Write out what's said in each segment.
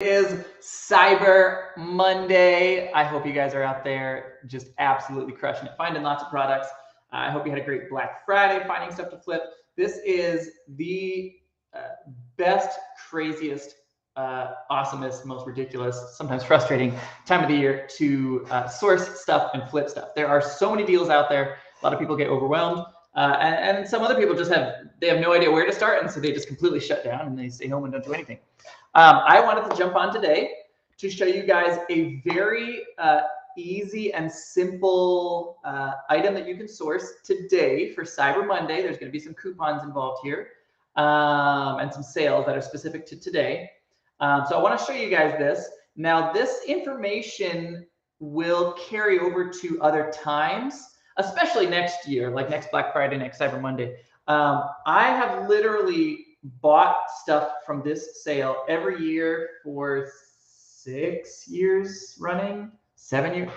Is Cyber Monday. I hope you guys are out there just absolutely crushing it, finding lots of products. I hope you had a great Black Friday, finding stuff to flip. This is the best, craziest, awesomest, most ridiculous, sometimes frustrating time of the year to source stuff and flip stuff. There are so many deals out there. A lot of people get overwhelmed. And some other people just have no idea where to start, and so they just completely shut down and they stay home and don't do anything. I wanted to jump on today to show you guys a very easy and simple item that you can source today for Cyber Monday. There's going to be some coupons involved here and some sales that are specific to today. So I want to show you guys this. Now, this information will carry over to other times, especially next year, like next Black Friday, next Cyber Monday. I have literally bought stuff from this sale every year for 6 years running, 7 years,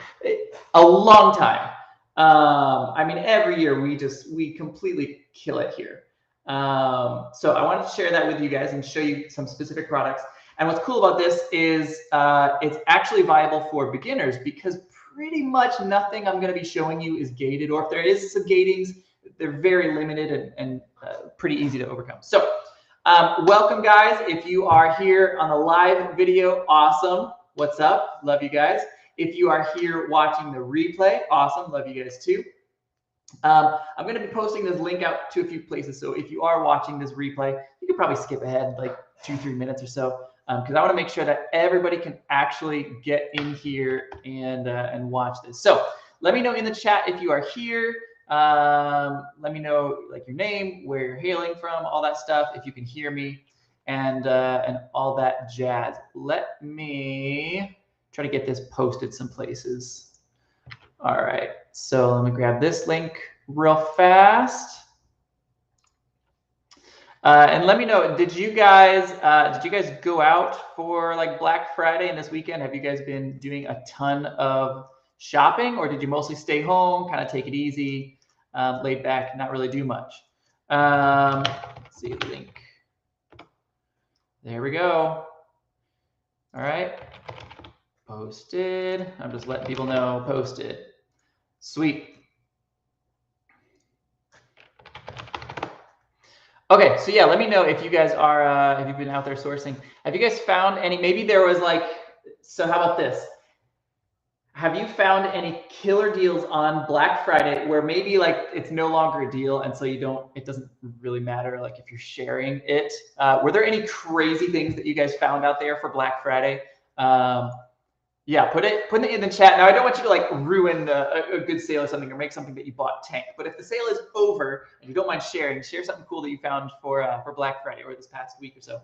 a long time. I mean, every year we completely kill it here. So I wanted to share that with you guys and show you some specific products. And what's cool about this is it's actually viable for beginners because pretty much nothing I'm going to be showing you is gated, or if there is some gatings, they're very limited and pretty easy to overcome. So welcome, guys. If you are here on the live video, awesome. What's up? Love you guys. If you are here watching the replay, awesome. Love you guys too. I'm going to be posting this link out to a few places. So if you are watching this replay, you could probably skip ahead like 2-3 minutes or so, because I want to make sure that everybody can actually get in here and watch this. So let me know in the chat if you are here. Let me know like your name, where you're hailing from, all that stuff, if you can hear me, and all that jazz. Let me try to get this posted some places. All right, so let me grab this link real fast. And let me know, did you guys go out for like Black Friday and this weekend? Have you guys been doing a ton of shopping, or did you mostly stay home, kind of take it easy, laid back, not really do much? Let's see, link. There we go. All right, posted. I'm just letting people know, posted. Sweet. Okay, so yeah, let me know if you guys are, have you been out there sourcing? Have you guys found any, maybe there was like, so how about this? Have you found any killer deals on Black Friday where maybe like it's no longer a deal and so it doesn't really matter like if you're sharing it? Were there any crazy things that you guys found out there for Black Friday? Yeah, put it in the chat. Now, I don't want you to like ruin a good sale or something or make something that you bought tank. But if the sale is over and you don't mind sharing, share something cool that you found for Black Friday or this past week or so.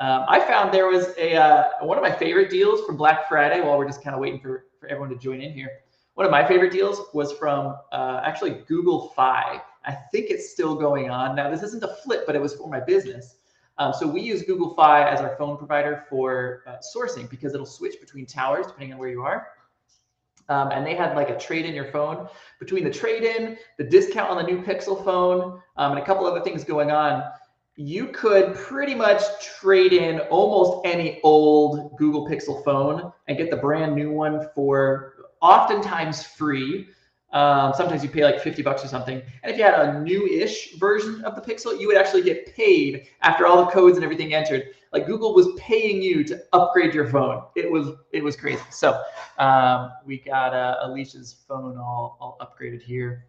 I found there was one of my favorite deals from Black Friday while we're just kind of waiting for everyone to join in here. One of my favorite deals was from actually Google Fi. I think it's still going on. Now, this isn't a flip, but it was for my business. So we use Google Fi as our phone provider for sourcing because it'll switch between towers depending on where you are. And they had like a trade in your phone. Between the trade-in, the discount on the new Pixel phone, and a couple other things going on, you could pretty much trade in almost any old Google Pixel phone and get the brand new one for oftentimes free. Sometimes you pay like $50 or something. And if you had a new-ish version of the Pixel, you would actually get paid after all the codes and everything entered. Like Google was paying you to upgrade your phone. It was crazy. So we got Alicia's phone all upgraded here.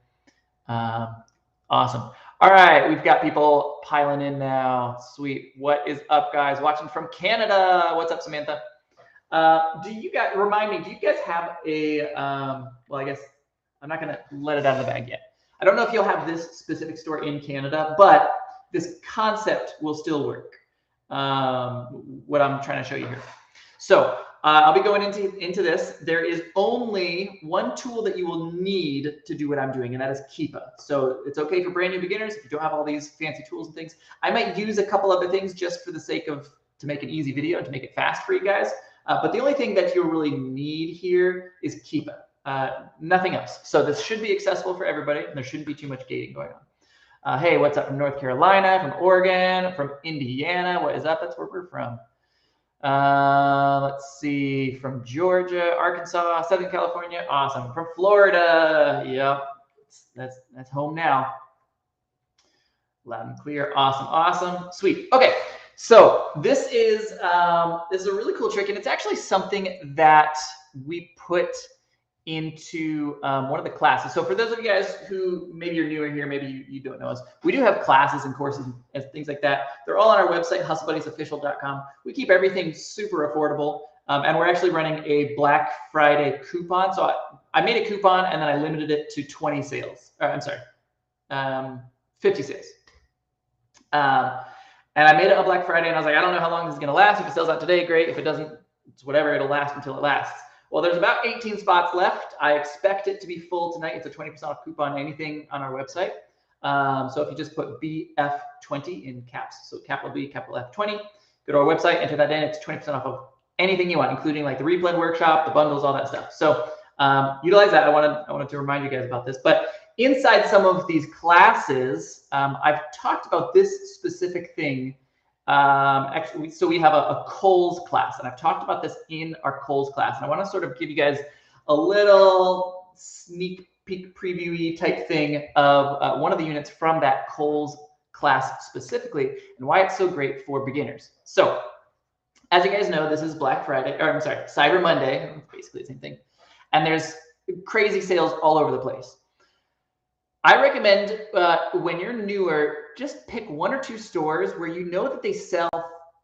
Awesome. All right, we've got people piling in now. Sweet. What is up, guys? Watching from Canada. What's up, Samantha? Do you guys, remind me, do you guys have a, well, I guess, I'm not going to let it out of the bag yet. I don't know if you'll have this specific store in Canada, but this concept will still work, what I'm trying to show you here. So I'll be going into this. There is only one tool that you will need to do what I'm doing, and that is Keepa. So it's okay for brand new beginners if you don't have all these fancy tools and things. I might use a couple other things just for the sake of, to make an easy video and to make it fast for you guys. But the only thing that you'll really need here is Keepa. Nothing else. So this should be accessible for everybody, and there shouldn't be too much gating going on. Hey, what's up from North Carolina, from Oregon, from Indiana? What is up? That's where we're from. Let's see, from Georgia, Arkansas, Southern California, awesome. From Florida, yep, that's home now. Loud and clear, awesome, awesome, sweet. Okay, so this is a really cool trick, and it's actually something that we put into one of the classes. So for those of you guys who maybe you're newer here, maybe you don't know us, we do have classes and courses and things like that. They're all on our website, hustlebuddiesofficial.com. We keep everything super affordable, and we're actually running a Black Friday coupon. So I made a coupon and then I limited it to 20 sales. I'm sorry, 50 sales. And I made it a Black Friday, and I was like, I don't know how long this is going to last. If it sells out today, great. If it doesn't, it's whatever. It'll last until it lasts. Well, there's about 18 spots left. I expect it to be full tonight. It's a 20% off coupon, anything on our website. So if you just put BF20 in caps, so capital B, capital F20, go to our website, enter that in. It's 20% off of anything you want, including like the reblend workshop, the bundles, all that stuff. So utilize that. I wanted to remind you guys about this. But inside some of these classes, I've talked about this specific thing. Actually, so we have a Kohl's class, and I've talked about this in our Kohl's class, and I want to sort of give you guys a little sneak peek preview-y type thing of one of the units from that Kohl's class specifically, and why it's so great for beginners. So as you guys know, this is Black Friday, or I'm sorry, Cyber Monday, basically the same thing, and there's crazy sales all over the place. I recommend when you're newer, just pick 1 or 2 stores where you know that they sell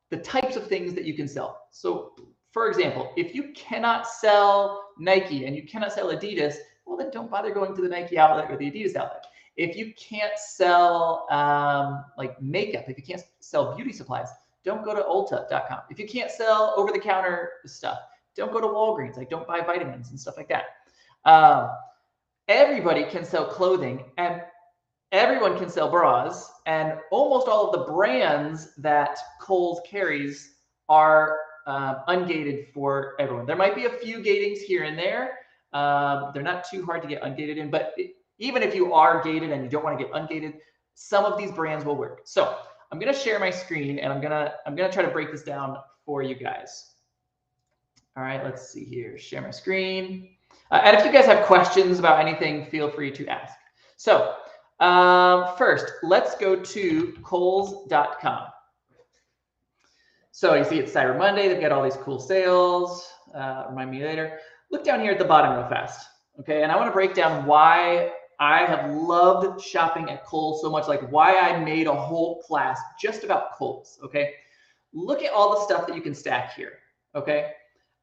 the types of things that you can sell. So for example, if you cannot sell Nike and you cannot sell Adidas, well, then don't bother going to the Nike outlet or the Adidas outlet. If you can't sell like makeup, if you can't sell beauty supplies, don't go to Ulta.com. If you can't sell over-the-counter stuff, don't go to Walgreens. Like, don't buy vitamins and stuff like that. Everybody can sell clothing, and everyone can sell bras, and almost all of the brands that Kohl's carries are ungated for everyone. There might be a few gatings here and there. They're not too hard to get ungated in, but even if you are gated and you don't want to get ungated, some of these brands will work. So I'm going to share my screen, and I'm gonna try to break this down for you guys. All right, let's see here. Share my screen. And if you guys have questions about anything, feel free to ask. So first, let's go to Kohls.com. So you see it's Cyber Monday. They've got all these cool sales. Remind me later. Look down here at the bottom real fast. Okay, and I want to break down why I have loved shopping at Kohl's so much, like why I made a whole class just about Kohl's. Okay, look at all the stuff that you can stack here. Okay.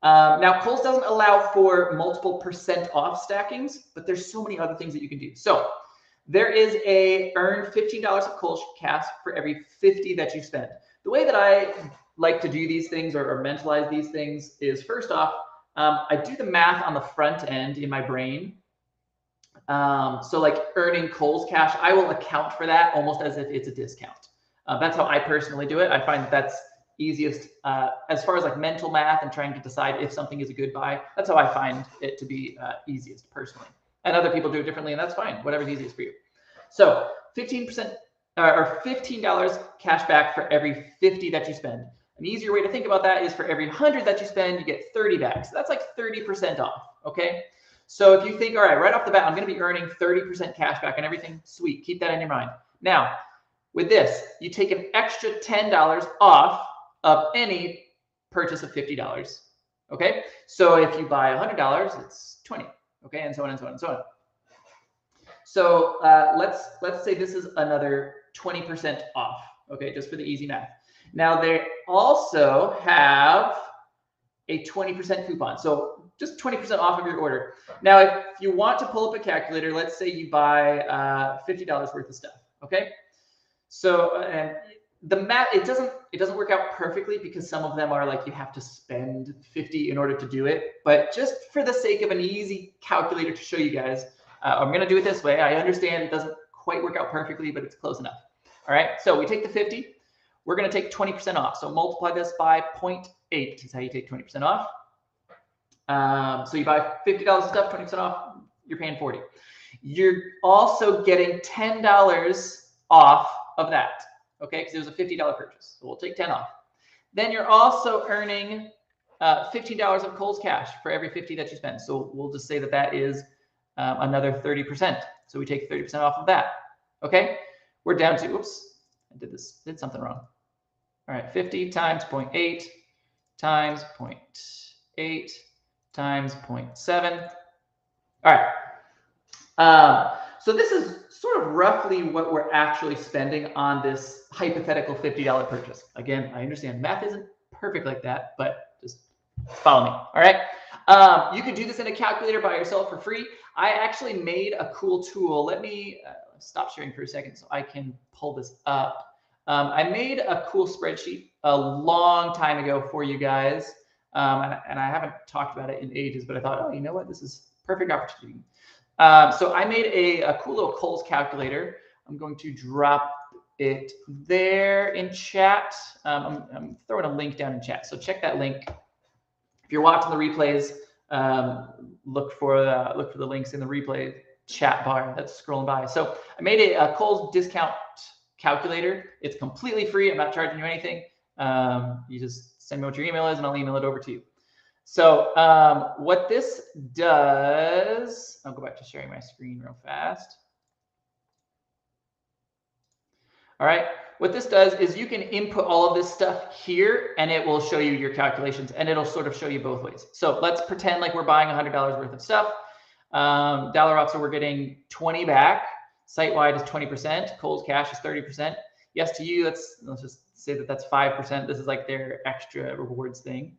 Now, Kohl's doesn't allow for multiple % off stackings, but there's so many other things that you can do. So there is a earn $15 of Kohl's cash for every 50 that you spend. The way that I like to do these things or mentalize these things is, first off, I do the math on the front end in my brain. So like earning Kohl's cash, I will account for that almost as if it's a discount. That's how I personally do it. I find that that's easiest as far as like mental math and trying to decide if something is a good buy. That's how I find it to be easiest personally. And other people do it differently, and that's fine. Whatever's easiest for you. So 15% or $15 cash back for every 50 that you spend. An easier way to think about that is for every 100 that you spend, you get 30 back. So that's like 30% off. Okay. So if you think, all right off the bat, I'm going to be earning 30% cash back and everything, sweet. Keep that in your mind. Now, with this, you take an extra $10 off of any purchase of $50. Okay, so if you buy $100, it's 20. Okay, and so on and so on and so on. So let's say this is another 20% off. Okay, just for the easy math. Now they also have a 20% coupon, so just 20% off of your order. Now, if you want to pull up a calculator, let's say you buy $50 worth of stuff. Okay, so and the math, it doesn't work out perfectly because some of them are like you have to spend 50 in order to do it. But just for the sake of an easy calculator to show you guys, I'm going to do it this way. I understand it doesn't quite work out perfectly, but it's close enough. All right, so we take the 50. We're going to take 20% off. So multiply this by 0.8 is how you take 20% off. So you buy $50 of stuff, 20% off, you're paying 40. You're also getting $10 off of that. Okay, because it was a $50 purchase. So we'll take 10 off. then you're also earning $15 of Kohl's cash for every 50 that you spend. So we'll just say that that is another 30%. So we take 30% off of that. Okay, we're down to, oops, I did something wrong. All right, 50 times 0.8 times 0.8 times 0.7. All right. So this is sort of roughly what we're actually spending on this hypothetical $50 purchase. Again, I understand math isn't perfect like that, but just follow me. All right. You can do this in a calculator by yourself for free. I actually made a cool tool. Let me stop sharing for a second so I can pull this up. I made a cool spreadsheet a long time ago for you guys. And I haven't talked about it in ages, but I thought, oh, you know what? This is perfect opportunity. So I made a cool little Kohl's calculator. I'm going to drop it there in chat. I'm throwing a link down in chat. So check that link. If you're watching the replays, look for the links in the replay chat bar that's scrolling by. So I made a Kohl's discount calculator. It's completely free. I'm not charging you anything. You just send me what your email is and I'll email it over to you. So what this does, I'll go back to sharing my screen real fast. All right, what this does is you can input all of this stuff here and it will show you your calculations and it'll sort of show you both ways. So let's pretend like we're buying $100 worth of stuff. Dollar off, so we're getting 20 back. Site-wide is 20%. Kohl's cash is 30%. Yes to you, let's just say that that's 5%. This is like their extra rewards thing.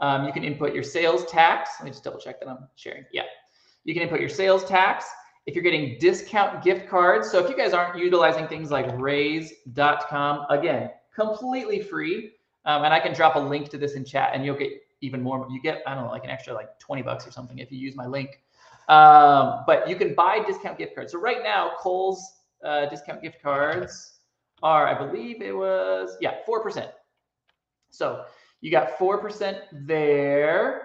You can input your sales tax. Let me just double check that I'm sharing. Yeah, you can input your sales tax. If you're getting discount gift cards, so if you guys aren't utilizing things like raise.com, again, completely free. And I can drop a link to this in chat and you'll get even more. You get, I don't know, like an extra like 20 bucks or something if you use my link. But you can buy discount gift cards. So right now, Kohl's discount gift cards are, I believe it was, yeah, 4%. So you got 4% there.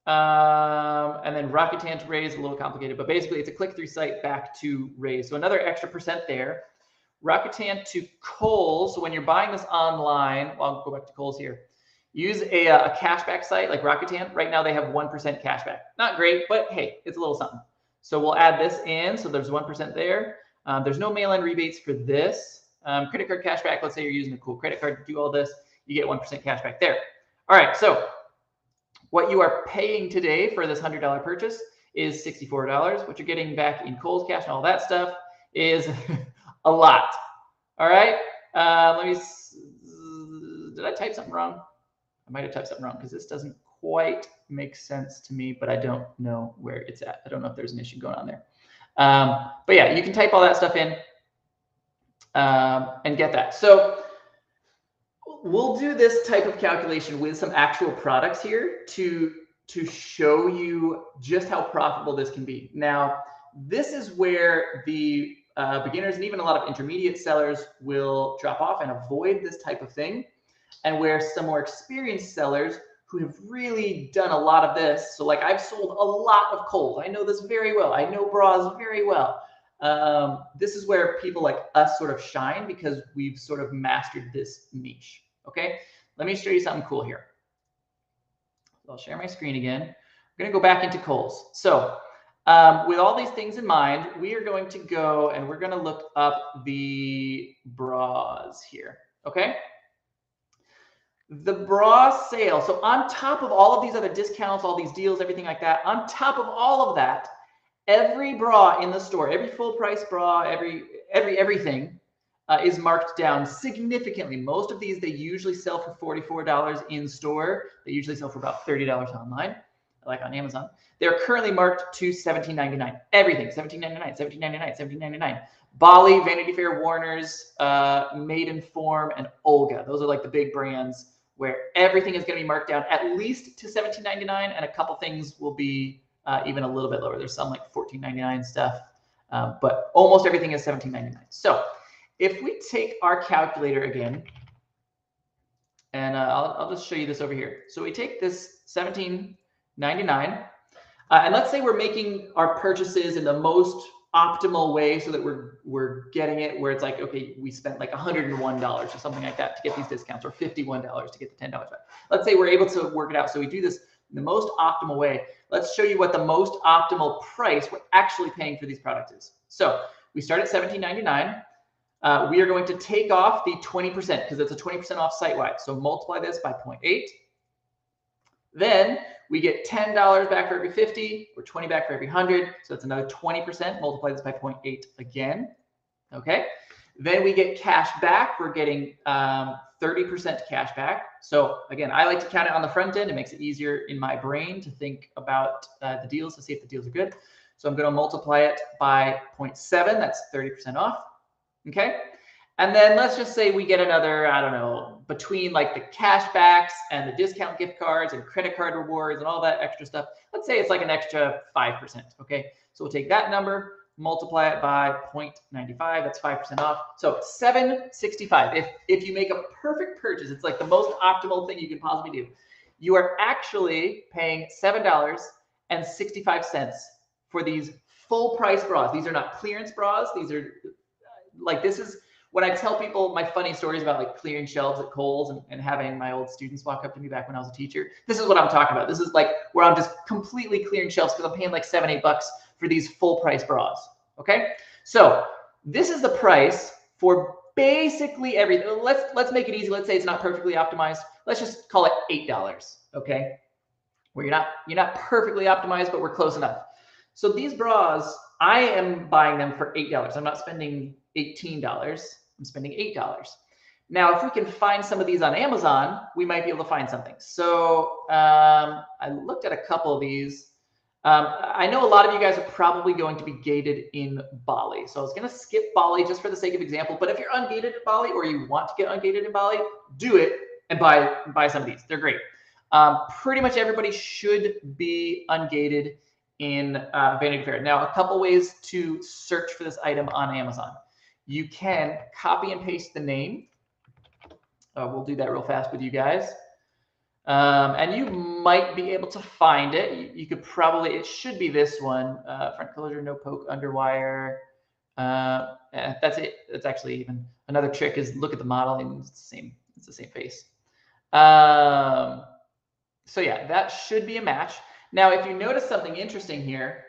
And then Rakuten to Raise, a little complicated, but basically it's a click-through site back to Raise. So another extra percent there. Rakuten to Kohl. So when you're buying this online, well, I'll go back to Kohl's here. Use a cashback site like Rakuten. Right now they have 1% cashback. Not great, but hey, it's a little something. So we'll add this in. So there's 1% there. There's no mail-in rebates for this. Credit card cashback, let's say you're using a cool credit card to do all this, you get 1% cashback there. All right, so what you are paying today for this $100 purchase is $64. What you're getting back in Kohl's cash and all that stuff is a lot. All right. Did I type something wrong? I might have typed something wrong because this doesn't quite make sense to me, but I don't know where it's at. I don't know if there's an issue going on there. But yeah, you can type all that stuff in and get that. So we'll do this type of calculation with some actual products here to show you just how profitable this can be. Now, this is where the beginners and even a lot of intermediate sellers will drop off and avoid this type of thing, and where some more experienced sellers who have really done a lot of this. So like I've sold a lot of Kohl's. I know this very well. I know bras very well. This is where people like us sort of shine because we've sort of mastered this niche. Okay, let me show you something cool here. I'll share my screen again. I'm going to go back into Kohl's. So with all these things in mind, we are going to go and we're going to look up the bras here. Okay, the bra sale. So on top of all of these other discounts, all these deals, everything like that, on top of all of that, every bra in the store, every full price bra, everything is marked down significantly. Most of these, they usually sell for $44 in store. They usually sell for about $30 online, like on Amazon. They're currently marked to $17.99. Everything, $17.99, $17.99, $17.99. Bali, Vanity Fair, Warner's, Maidenform, and Olga. Those are like the big brands where everything is going to be marked down at least to $17.99, and a couple things will be even a little bit lower. There's some like $14.99 stuff, but almost everything is $17.99. So if we take our calculator again, and I'll just show you this over here. So we take this $17.99, and let's say we're making our purchases in the most optimal way so that we're getting it where it's like, okay, we spent like $101 or something like that to get these discounts, or $51 to get the $10 back. Let's say we're able to work it out. So we do this in the most optimal way. Let's show you what the most optimal price we're actually paying for these products is. So we start at $17.99. We are going to take off the 20% because it's a 20% off site-wide. So multiply this by 0.8. Then we get $10 back for every 50, or 20 back for every 100. So it's another 20%. Multiply this by 0.8 again. Okay. Then we get cash back. We're getting 30% cash back. So again, I like to count it on the front end. It makes it easier in my brain to think about the deals to see if the deals are good. So I'm going to multiply it by 0.7. That's 30% off. Okay. And then let's just say we get another, I don't know, between like the cash backs and the discount gift cards and credit card rewards and all that extra stuff. Let's say it's like an extra 5%. Okay. So we'll take that number, multiply it by 0.95. That's 5% off. So $7.65. If you make a perfect purchase, it's like the most optimal thing you can possibly do. You are actually paying $7.65 for these full price bras. These are not clearance bras. These are like, this is when I tell people my funny stories about like clearing shelves at Kohl's and having my old students walk up to me back when I was a teacher. This is what I'm talking about. This is like where I'm just completely clearing shelves because I'm paying like $7, $8 for these full price bras. Okay. So this is the price for basically everything. Let's make it easy. Let's say it's not perfectly optimized. Let's just call it $8. Okay. Where you're not perfectly optimized, but we're close enough. So these bras, I am buying them for $8. I'm not spending $18. I'm spending $8. Now, if we can find some of these on Amazon, we might be able to find something. So I looked at a couple of these. I know a lot of you guys are probably going to be gated in Bali. So I was going to skip Bali just for the sake of example. But if you're ungated in Bali or you want to get ungated in Bali, do it and buy some of these. They're great. Pretty much everybody should be ungated in Vanity Fair. Now, a couple ways to search for this item on Amazon. You can copy and paste the name. We'll do that real fast with you guys. And you might be able to find it. You could probably, it should be this one. Front closure, no poke, underwire. That's it. That's actually even another trick is look at the model and it's the same face. So yeah, that should be a match. Now, if you notice something interesting here,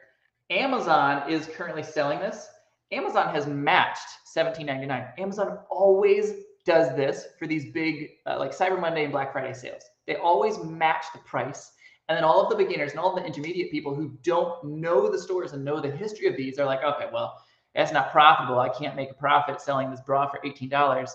Amazon is currently selling this. Amazon has matched $17.99. Amazon always does this for these big like Cyber Monday and Black Friday sales. They always match the price. And then all of the beginners and all of the intermediate people who don't know the stores and know the history of these are like, okay, well, that's not profitable. I can't make a profit selling this bra for $18.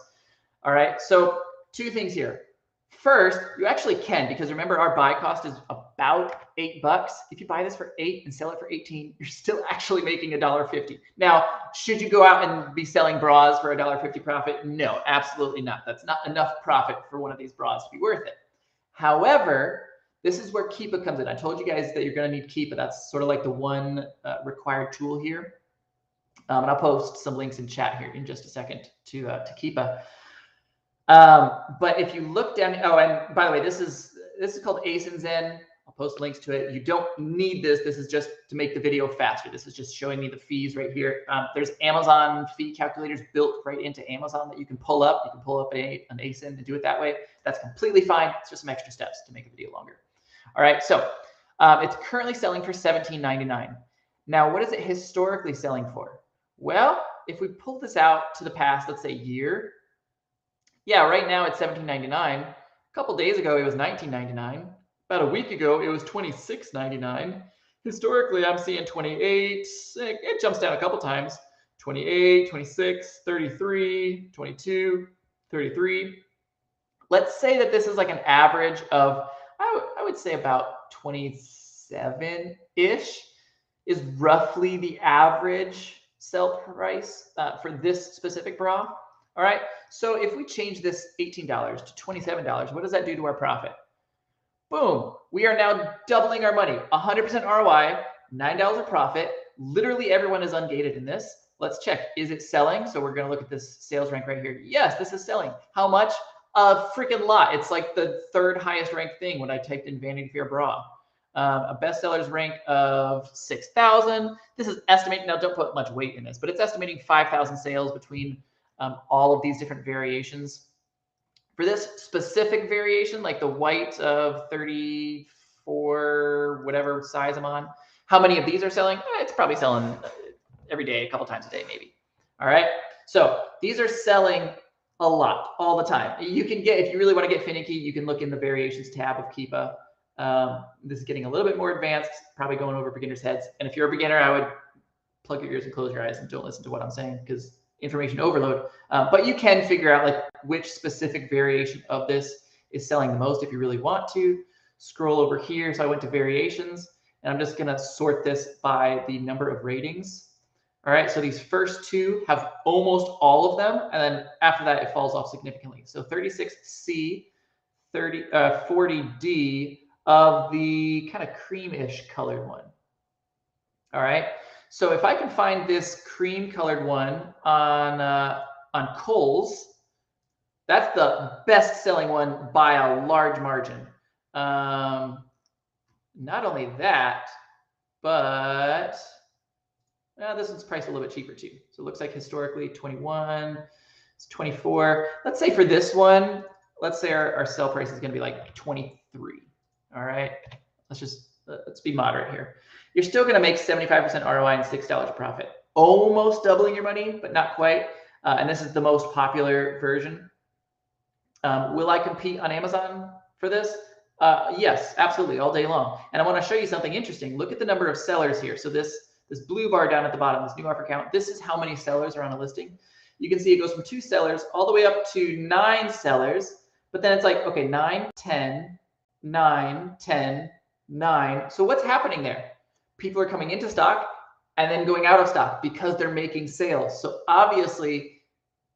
All right. So two things here. First, you actually can, because remember our buy cost is about $8. If you buy this for $8 and sell it for $18, you're still actually making $1.50. Now, should you go out and be selling bras for $1.50 profit? No, absolutely not. That's not enough profit for one of these bras to be worth it. However, this is where Keepa comes in. I told you guys that you're going to need Keepa. That's sort of like the one required tool here. And I'll post some links in chat here in just a second to Keepa. But if you look down, oh, and by the way, this is called ASIN Zen. I'll post links to it. You don't need this. This is just to make the video faster. This is just showing me the fees right here. There's Amazon fee calculators built right into Amazon that you can pull up. You can pull up an ASIN and do it that way. That's completely fine. It's just some extra steps to make the video longer. All right, so it's currently selling for $17.99. Now, what is it historically selling for? Well, if we pull this out to the past, let's say year, yeah, right now it's $17.99. A couple days ago, it was $19.99. About a week ago, it was $26.99. Historically, I'm seeing 28. It jumps down a couple times. 28, 26, 33, 22, 33. Let's say that this is like an average of, I would say about 27-ish is roughly the average sell price for this specific bra. All right, so if we change this $18 to $27, what does that do to our profit? Boom, we are now doubling our money. 100% ROI, $9 of profit. Literally everyone is ungated in this. Let's check, is it selling? So we're gonna look at this sales rank right here. Yes, this is selling. How much? A freaking lot. It's like the third highest ranked thing when I typed in Vanity Fair bra. a bestsellers rank of 6,000. This is estimating, now don't put much weight in this, but it's estimating 5,000 sales between all of these different variations. For this specific variation, like the white of 34, whatever size I'm on, how many of these are selling? It's probably selling every day, a couple times a day, maybe. All right. So these are selling a lot all the time. You can get, if you really want to get finicky, you can look in the variations tab of Keepa. This is getting a little bit more advanced, probably going over beginners' heads. And if you're a beginner, I would plug your ears and close your eyes and don't listen to what I'm saying because information overload. But you can figure out like which specific variation of this is selling the most if you really want to. Scroll over here. So I went to variations and I'm just going to sort this by the number of ratings. All right, so these first two have almost all of them, and then after that, it falls off significantly. So 36C, 40D of the kind of creamish colored one. All right, so if I can find this cream colored one on Kohl's, that's the best selling one by a large margin. Not only that, but this one's priced a little bit cheaper too. So it looks like historically 21, it's 24. Let's say for this one, let's say our sell price is going to be like 23. All right, let's be moderate here. You're still going to make 75% ROI and $6 profit, almost doubling your money, but not quite. And this is the most popular version. Will I compete on Amazon for this? Yes, absolutely, all day long. And I want to show you something interesting. Look at the number of sellers here. So this blue bar down at the bottom, this new offer count, this is how many sellers are on a listing. You can see it goes from 2 sellers all the way up to 9 sellers, but then it's like, okay, 9, 10, 9, 10, 9. So what's happening there? People are coming into stock and then going out of stock because they're making sales. So obviously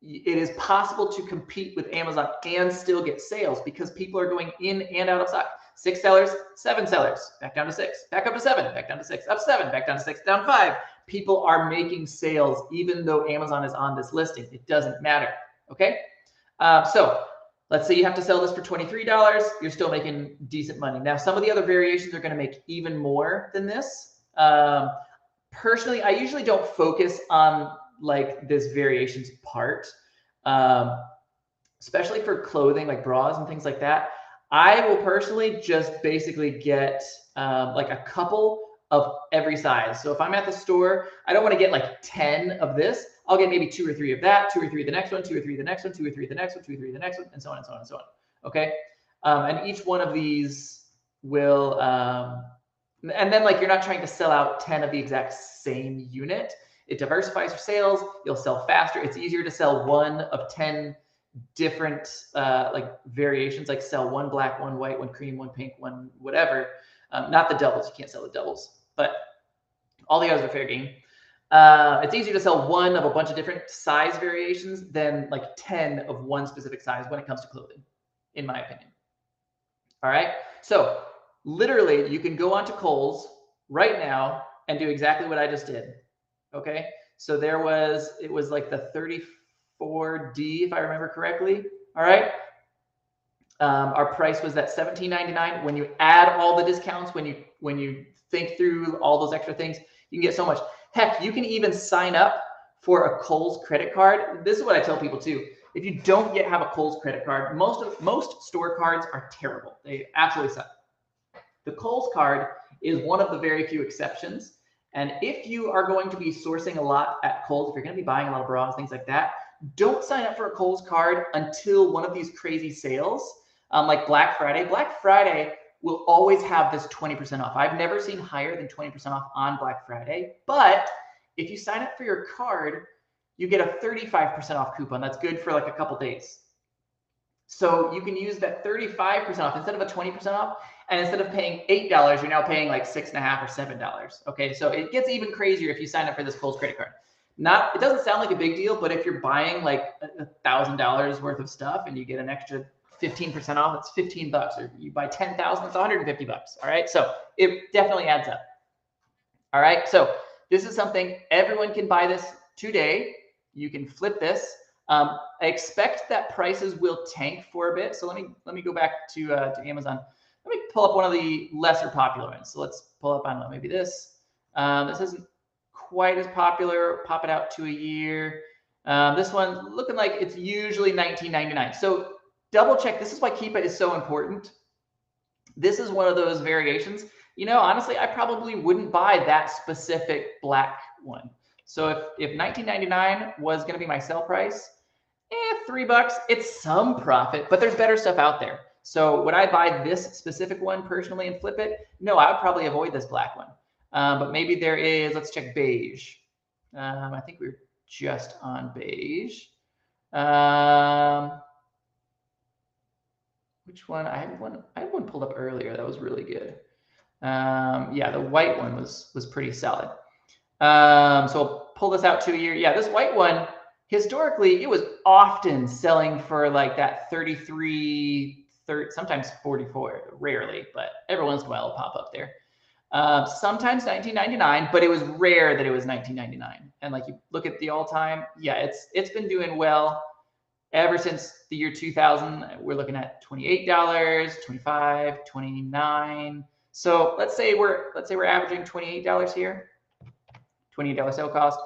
it is possible to compete with Amazon and still get sales because people are going in and out of stock. 6 sellers, 7 sellers, back down to 6, back up to 7, back down to 6, up 7, back down to 6, down 5. People are making sales even though Amazon is on this listing. It doesn't matter, okay? So let's say you have to sell this for $23. You're still making decent money. Now, some of the other variations are going to make even more than this. Personally, I usually don't focus on like this variations part, especially for clothing like bras and things like that. I will personally just basically get like a couple of every size. So if I'm at the store, I don't want to get like 10 of this. I'll get maybe 2 or 3 of that, 2 or 3 of the next one, 2 or 3 of the next one, 2 or 3 of the next one, 2 or 3 of the next one, and so on and so on and so on. Okay. And each one of these will, and then like you're not trying to sell out 10 of the exact same unit. It diversifies your sales. You'll sell faster. It's easier to sell 1 of 10 different like variations, like sell 1 black, 1 white, 1 cream, 1 pink, 1 whatever. Not the doubles. You can't sell the doubles, but all the others are fair game. It's easier to sell 1 of a bunch of different size variations than like 10 of 1 specific size when it comes to clothing, in my opinion. All right. So literally you can go onto Kohl's right now and do exactly what I just did. Okay. So it was like the 34D, if I remember correctly. All right. Our price was at $17.99. When you add all the discounts, when you think through all those extra things, you can get so much. Heck, you can even sign up for a Kohl's credit card. This is what I tell people too. If you don't yet have a Kohl's credit card, most store cards are terrible. They absolutely suck. The Kohl's card is one of the very few exceptions. And if you are going to be sourcing a lot at Kohl's, if you're going to be buying a lot of bras, things like that, don't sign up for a Kohl's card until one of these crazy sales, like Black Friday. Black Friday will always have this 20% off. I've never seen higher than 20% off on Black Friday. But if you sign up for your card, you get a 35% off coupon. That's good for like a couple days. So you can use that 35% off instead of a 20% off. And instead of paying $8, you're now paying like $6.50 or $7. Okay, so it gets even crazier if you sign up for this Kohl's credit card. It doesn't sound like a big deal, but if you're buying like $1,000 worth of stuff and you get an extra 15% off, it's 15 bucks. Or you buy 10,000, it's 150 bucks. All right, so it definitely adds up. All right, so this is something everyone can buy this today. You can flip this. I expect that prices will tank for a bit. So let me go back to Amazon. let me pull up one of the lesser popular ones. So let's pull up, I don't know, maybe this. This isn't quite as popular. Pop it out to a year. This one looking like it's usually $19.99. So double check. This is why Keepa is so important. This is one of those variations. You know, honestly, I probably wouldn't buy that specific black one. So if $19.99 was going to be my sell price, $3, it's some profit, but there's better stuff out there. So would I buy this specific one personally and flip it? No, I would probably avoid this black one. But maybe there is, let's check beige. I think we're just on beige. Which one? I had one pulled up earlier. That was really good. Yeah, the white one was pretty solid. So I'll pull this out to a year. Yeah, this white one, historically, it was often selling for like that 33, 30, sometimes 44, rarely, but every once in a while it'll pop up there. Sometimes $19.99, but it was rare that it was $19.99. And like you look at the all-time, yeah, it's been doing well ever since the year 2000. We're looking at $28, $25, $29. So let's say we're averaging $28 here. $28 sale cost,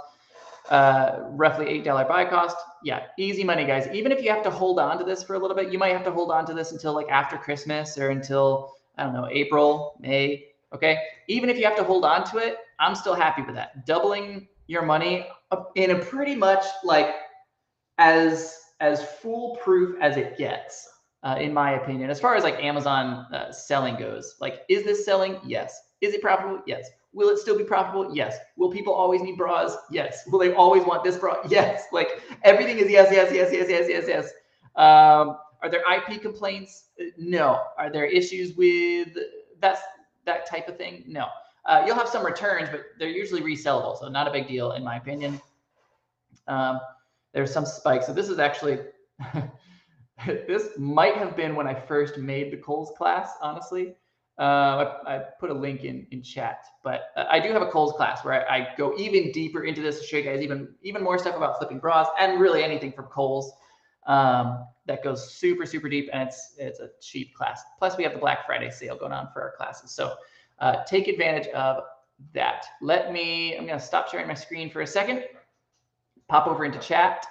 roughly $8 buy cost. Yeah, easy money, guys. Even if you have to hold on to this for a little bit, you might have to hold on to this until like after Christmas or until, I don't know, April, May. Okay. Even if you have to hold on to it, I'm still happy with that. Doubling your money in a pretty much like as foolproof as it gets, in my opinion. As far as like Amazon selling goes, like, is this selling? Yes. Is it profitable? Yes. Will it still be profitable? Yes. Will people always need bras? Yes. Will they always want this bra? Yes. Like everything is yes, yes, yes, yes, yes, yes, yes. Are there IP complaints? No. Are there issues with that type of thing? No. You'll have some returns, but they're usually resellable, so not a big deal in my opinion. There's some spikes. So this is actually, this might have been when I first made the Kohl's class, honestly. I put a link in chat, but I do have a Kohl's class where I go even deeper into this to show you guys even more stuff about flipping bras and really anything from Kohl's. That goes super, super deep, and it's a cheap class. Plus we have the Black Friday sale going on for our classes. So take advantage of that. I'm gonna stop sharing my screen for a second, pop over into chat,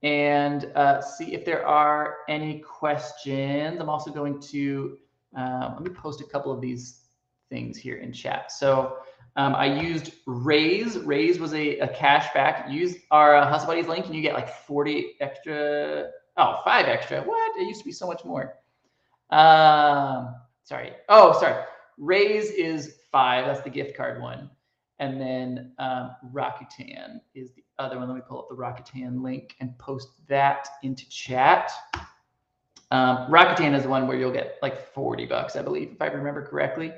and see if there are any questions. I'm also going to, let me post a couple of these things here in chat. So I used Raise. Raise was a cash back. Use our Hustle Buddies link and you get like 40 extra, 5 extra. What? It used to be so much more. Sorry. Raise is 5. That's the gift card one. And then Rakuten is the other one. Let me pull up the Rakuten link and post that into chat. Rakuten is the one where you'll get like $40, I believe, if I remember correctly.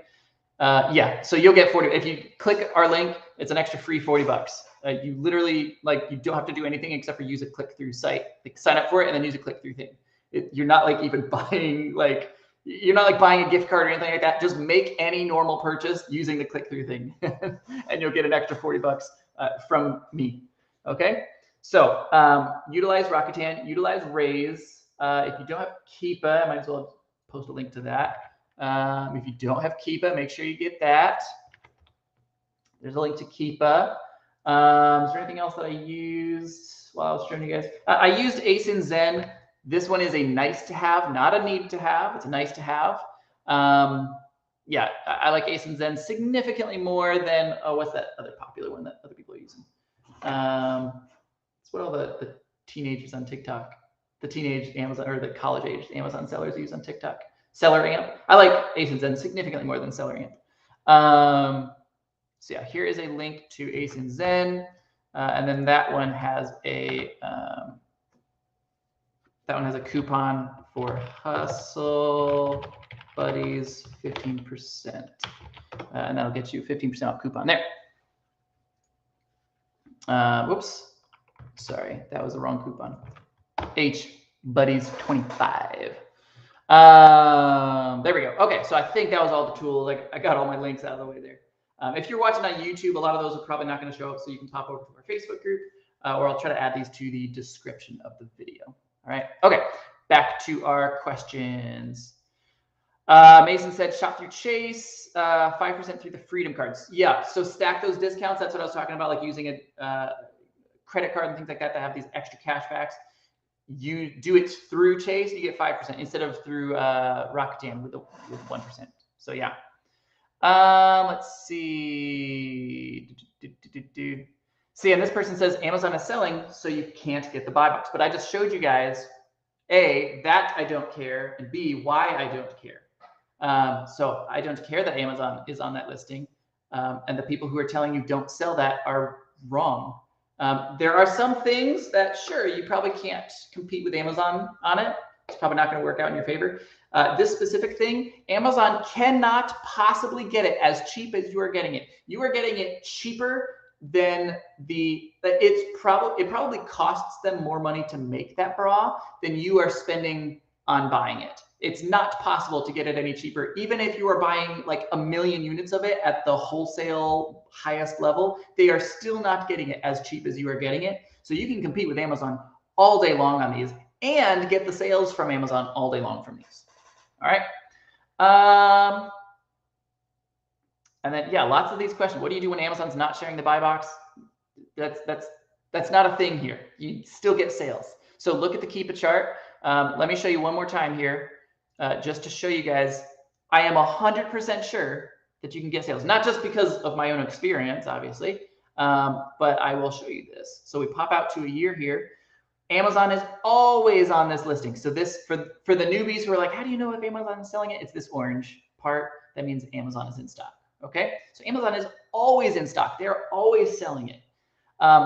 Yeah, so you'll get 40. If you click our link, it's an extra free $40. You literally, like, you don't have to do anything except for use a click-through site. Like, sign up for it and then use a click-through thing. You're not like even buying like, you're not like buying a gift card or anything like that. Just make any normal purchase using the click-through thing, and you'll get an extra $40 from me. Okay, so utilize Rakuten, utilize Raise. If you don't have Keepa, I might as well post a link to that. If you don't have Keepa, make sure you get that. There's a link to Keepa. Is there anything else that I used while I was showing you guys? I used ASIN Zen. This one is a nice to have, not a need to have. It's a nice to have. Yeah, I like ASIN Zen significantly more than, what's that other popular one that other people are using? It's what all the teenagers on TikTok, the teenage Amazon or the college age Amazon sellers use on TikTok. Seller Amp. I like ASIN Zen significantly more than Seller Amp. So yeah, here is a link to ASIN Zen, and then that one has a coupon for Hustle Buddies 15%, and that'll get you 15% off coupon there. Whoops, sorry, that was the wrong coupon. H Buddies 25. There we go. Okay, so I think that was all the tools. Like, I got all my links out of the way there. If you're watching on YouTube, a lot of those are probably not going to show up, so you can pop over to our Facebook group, or I'll try to add these to the description of the video. All right. Okay, back to our questions. Mason said shop through Chase, 5% through the Freedom cards. Yeah, so stack those discounts. That's what I was talking about, like using a credit card and things like that to have these extra cash backs. You do it through Chase, you get 5% instead of through Rakuten with 1%. So yeah. Let's see. See, and this person says Amazon is selling, so you can't get the buy box. But I just showed you guys, A, that I don't care, and B, why I don't care. So I don't care that Amazon is on that listing. And the people who are telling you don't sell that are wrong. There are some things that, sure, you probably can't compete with Amazon on it. It's probably not going to work out in your favor. This specific thing, Amazon cannot possibly get it as cheap as you are getting it. You are getting it cheaper than it probably costs them more money to make that bra than you are spending on buying it. It's not possible to get it any cheaper. Even if you are buying like 1 million units of it at the wholesale highest level, they are still not getting it as cheap as you are getting it. So you can compete with Amazon all day long on these and get the sales from Amazon all day long from these. All right. And then, yeah, lots of these questions. What do you do when Amazon's not sharing the buy box? That's not a thing here. You still get sales. So look at the Keep It chart. Let me show you one more time here, just to show you guys. I am 100% sure that you can get sales, not just because of my own experience, obviously, but I will show you this. So we pop out to a year here. Amazon is always on this listing. So this, for the newbies who are like, how do you know if Amazon is selling it? It's this orange part. That means Amazon is in stock. Okay, so Amazon is always in stock. They're always selling it.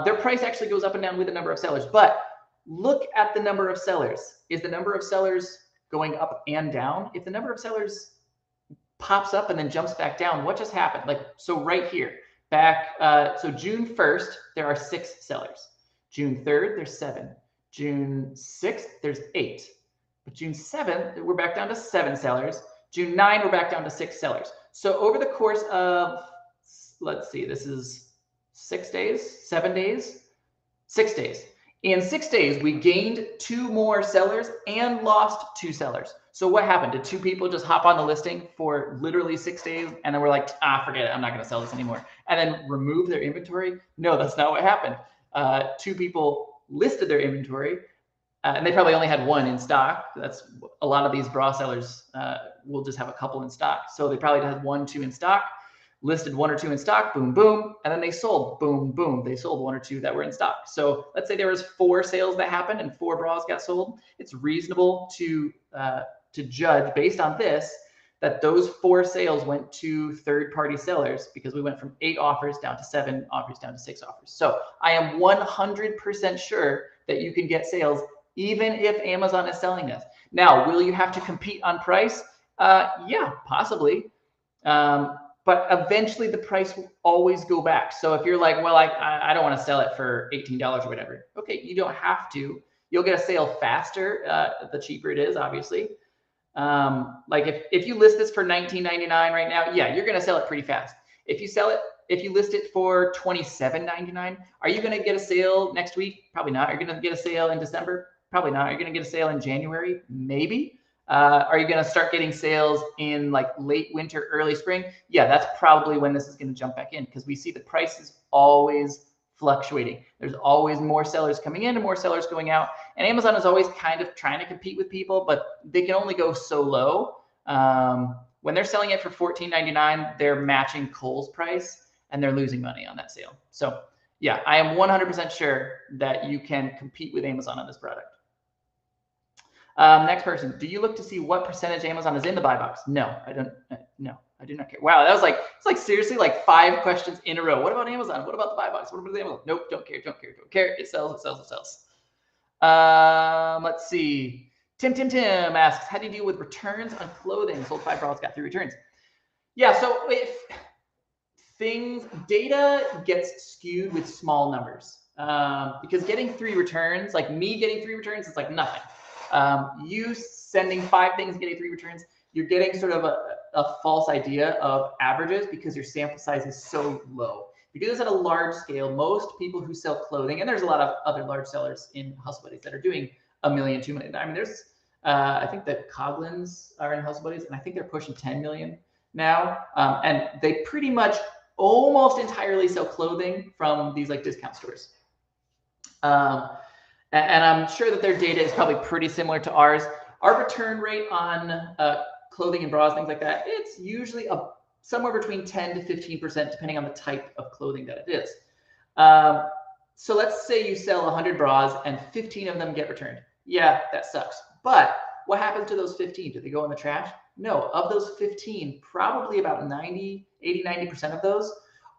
Their price actually goes up and down with the number of sellers, but look at the number of sellers. Is the number of sellers going up and down? If the number of sellers pops up and then jumps back down, what just happened? Like, so right here, back, so June 1st, there are 6 sellers. June 3rd, there's 7. June 6th, there's 8. But June 7th, we're back down to 7 sellers. June 9, we're back down to 6 sellers. So over the course of, let's see, this is 6 days, 7 days, 6 days. In 6 days, we gained 2 more sellers and lost 2 sellers. So what happened? Did 2 people just hop on the listing for literally 6 days and then we're like, forget it, I'm not going to sell this anymore, and then remove their inventory? No, that's not what happened. 2 people listed their inventory, and they probably only had 1 in stock. That's a lot of these bra sellers will just have a couple in stock. So they probably had 1, 2 in stock, listed 1 or 2 in stock, boom, boom, and then they sold, boom, boom. They sold 1 or 2 that were in stock. So let's say there was 4 sales that happened and 4 bras got sold. It's reasonable to judge based on this that those 4 sales went to third-party sellers, because we went from 8 offers down to 7 offers down to 6 offers. So I am 100% sure that you can get sales even if Amazon is selling this. Now, will you have to compete on price? Yeah, possibly. But eventually the price will always go back. So if you're like, well, I don't want to sell it for $18 or whatever. Okay, you don't have to. You'll get a sale faster the cheaper it is, obviously. Like if you list this for $19.99 right now, yeah, you're going to sell it pretty fast. If you list it for $27.99, are you going to get a sale next week? Probably not. Are you going to get a sale in December? Probably not. Are you going to get a sale in January? Maybe. Are you going to start getting sales in like late winter, early spring? Yeah, that's probably when this is going to jump back in, because we see the prices always fluctuating. There's always more sellers coming in and more sellers going out. And Amazon is always kind of trying to compete with people, but they can only go so low. When they're selling it for $14.99, they're matching Kohl's price and they're losing money on that sale. So yeah, I am 100% sure that you can compete with Amazon on this product. Next person, do you look to see what percentage Amazon is in the buy box? No, I don't. No, I do not care. Wow, that was like, it's like seriously like 5 questions in a row. What about Amazon? What about the buy box? What about Amazon? Nope, don't care, don't care, don't care. It sells, it sells, it sells. Let's see. Tim asks, how do you deal with returns on clothing? Sold 5 bras, got 3 returns. Yeah, so if data gets skewed with small numbers, because getting 3 returns, like me getting 3 returns, it's like nothing. You sending 5 things and getting 3 returns, you're getting sort of a false idea of averages because your sample size is so low. Because it's at a large scale, most people who sell clothing, and there's a lot of other large sellers in Hustle Buddies that are doing $1 million, $2 million. I mean, there's I think the Coglins are in Hustle Buddies, and I think they're pushing 10 million now. And they pretty much almost entirely sell clothing from these like discount stores. And I'm sure that their data is probably pretty similar to ours. Our return rate on clothing and bras, things like that, it's usually somewhere between 10 to 15%, depending on the type of clothing that it is. So let's say you sell 100 bras and 15 of them get returned. Yeah, that sucks. But what happens to those 15? Do they go in the trash? No, of those 15, probably about 90% of those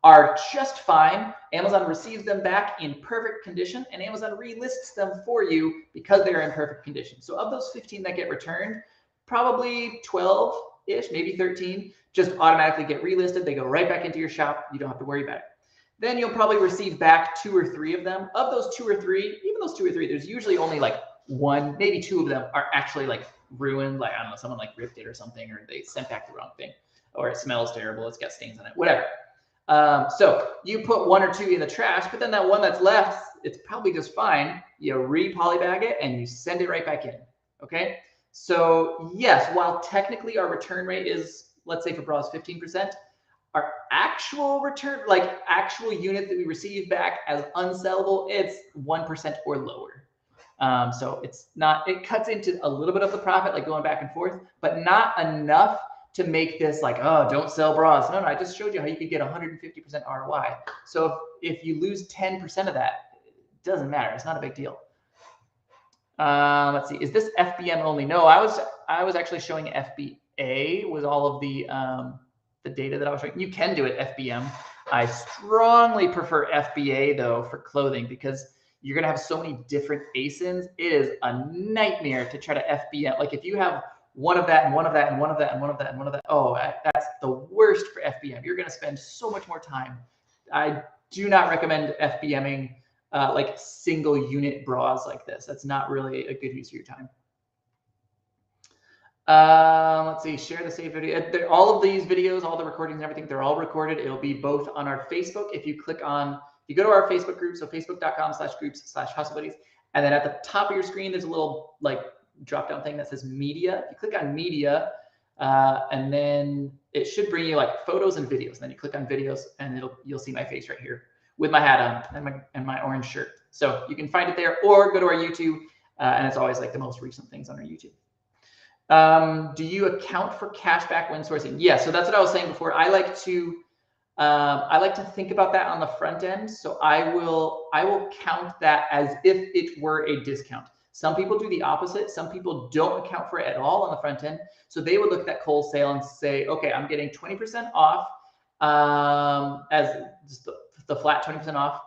are just fine. Amazon receives them back in perfect condition, and Amazon relists them for you because they're in perfect condition. So of those 15 that get returned, probably 12-ish, maybe 13, just automatically get relisted. They go right back into your shop. You don't have to worry about it. Then you'll probably receive back 2 or 3 of them. Of those 2 or 3, even those 2 or 3, there's usually only like 1, maybe 2 of them are actually like ruined. Like, I don't know, someone like ripped it or something, or they sent back the wrong thing, or it smells terrible. It's got stains on it, whatever. So you put 1 or 2 in the trash, but then that one that's left, it's probably just fine. You re-polybag it and you send it right back in. Okay. So yes, while technically our return rate is, let's say for bras, 15%, our actual return, like actual unit that we receive back as unsellable, it's 1% or lower. So it's not, it cuts into a little bit of the profit, like going back and forth, but not enough to make this like, oh, don't sell bras. No, I just showed you how you could get 150% ROI. So if you lose 10% of that, it doesn't matter. It's not a big deal. Let's see, is this FBM only? No, I was actually showing FBA with all of the data that I was showing. You can do it FBM. I strongly prefer FBA though for clothing, because you're gonna have so many different ASINs. It is a nightmare to try to FBM. Like if you have one of that and one of that and one of that and one of that and one of that, oh, that's the worst for FBM. You're gonna spend so much more time. I do not recommend FBMing like single unit bras like this. That's not really a good use of your time. Let's see, share the saved video. All of these videos, all the recordings and everything, they're all recorded. It'll be both on our Facebook. If you click on, if you go to our Facebook group, so facebook.com/groups/hustlebuddies, and then at the top of your screen, there's a little like drop down thing that says media. If you click on media, and then it should bring you like photos and videos. And then you click on videos and you'll see my face right here with my hat on and my orange shirt. So you can find it there, or go to our YouTube, and it's always like the most recent things on our YouTube. Do you account for cashback when sourcing? Yeah, so that's what I was saying before. I like to think about that on the front end. So I will count that as if it were a discount. Some people do the opposite. Some people don't account for it at all on the front end. So they would look at that Kohl sale and say, okay, I'm getting 20% off as just the flat 20% off,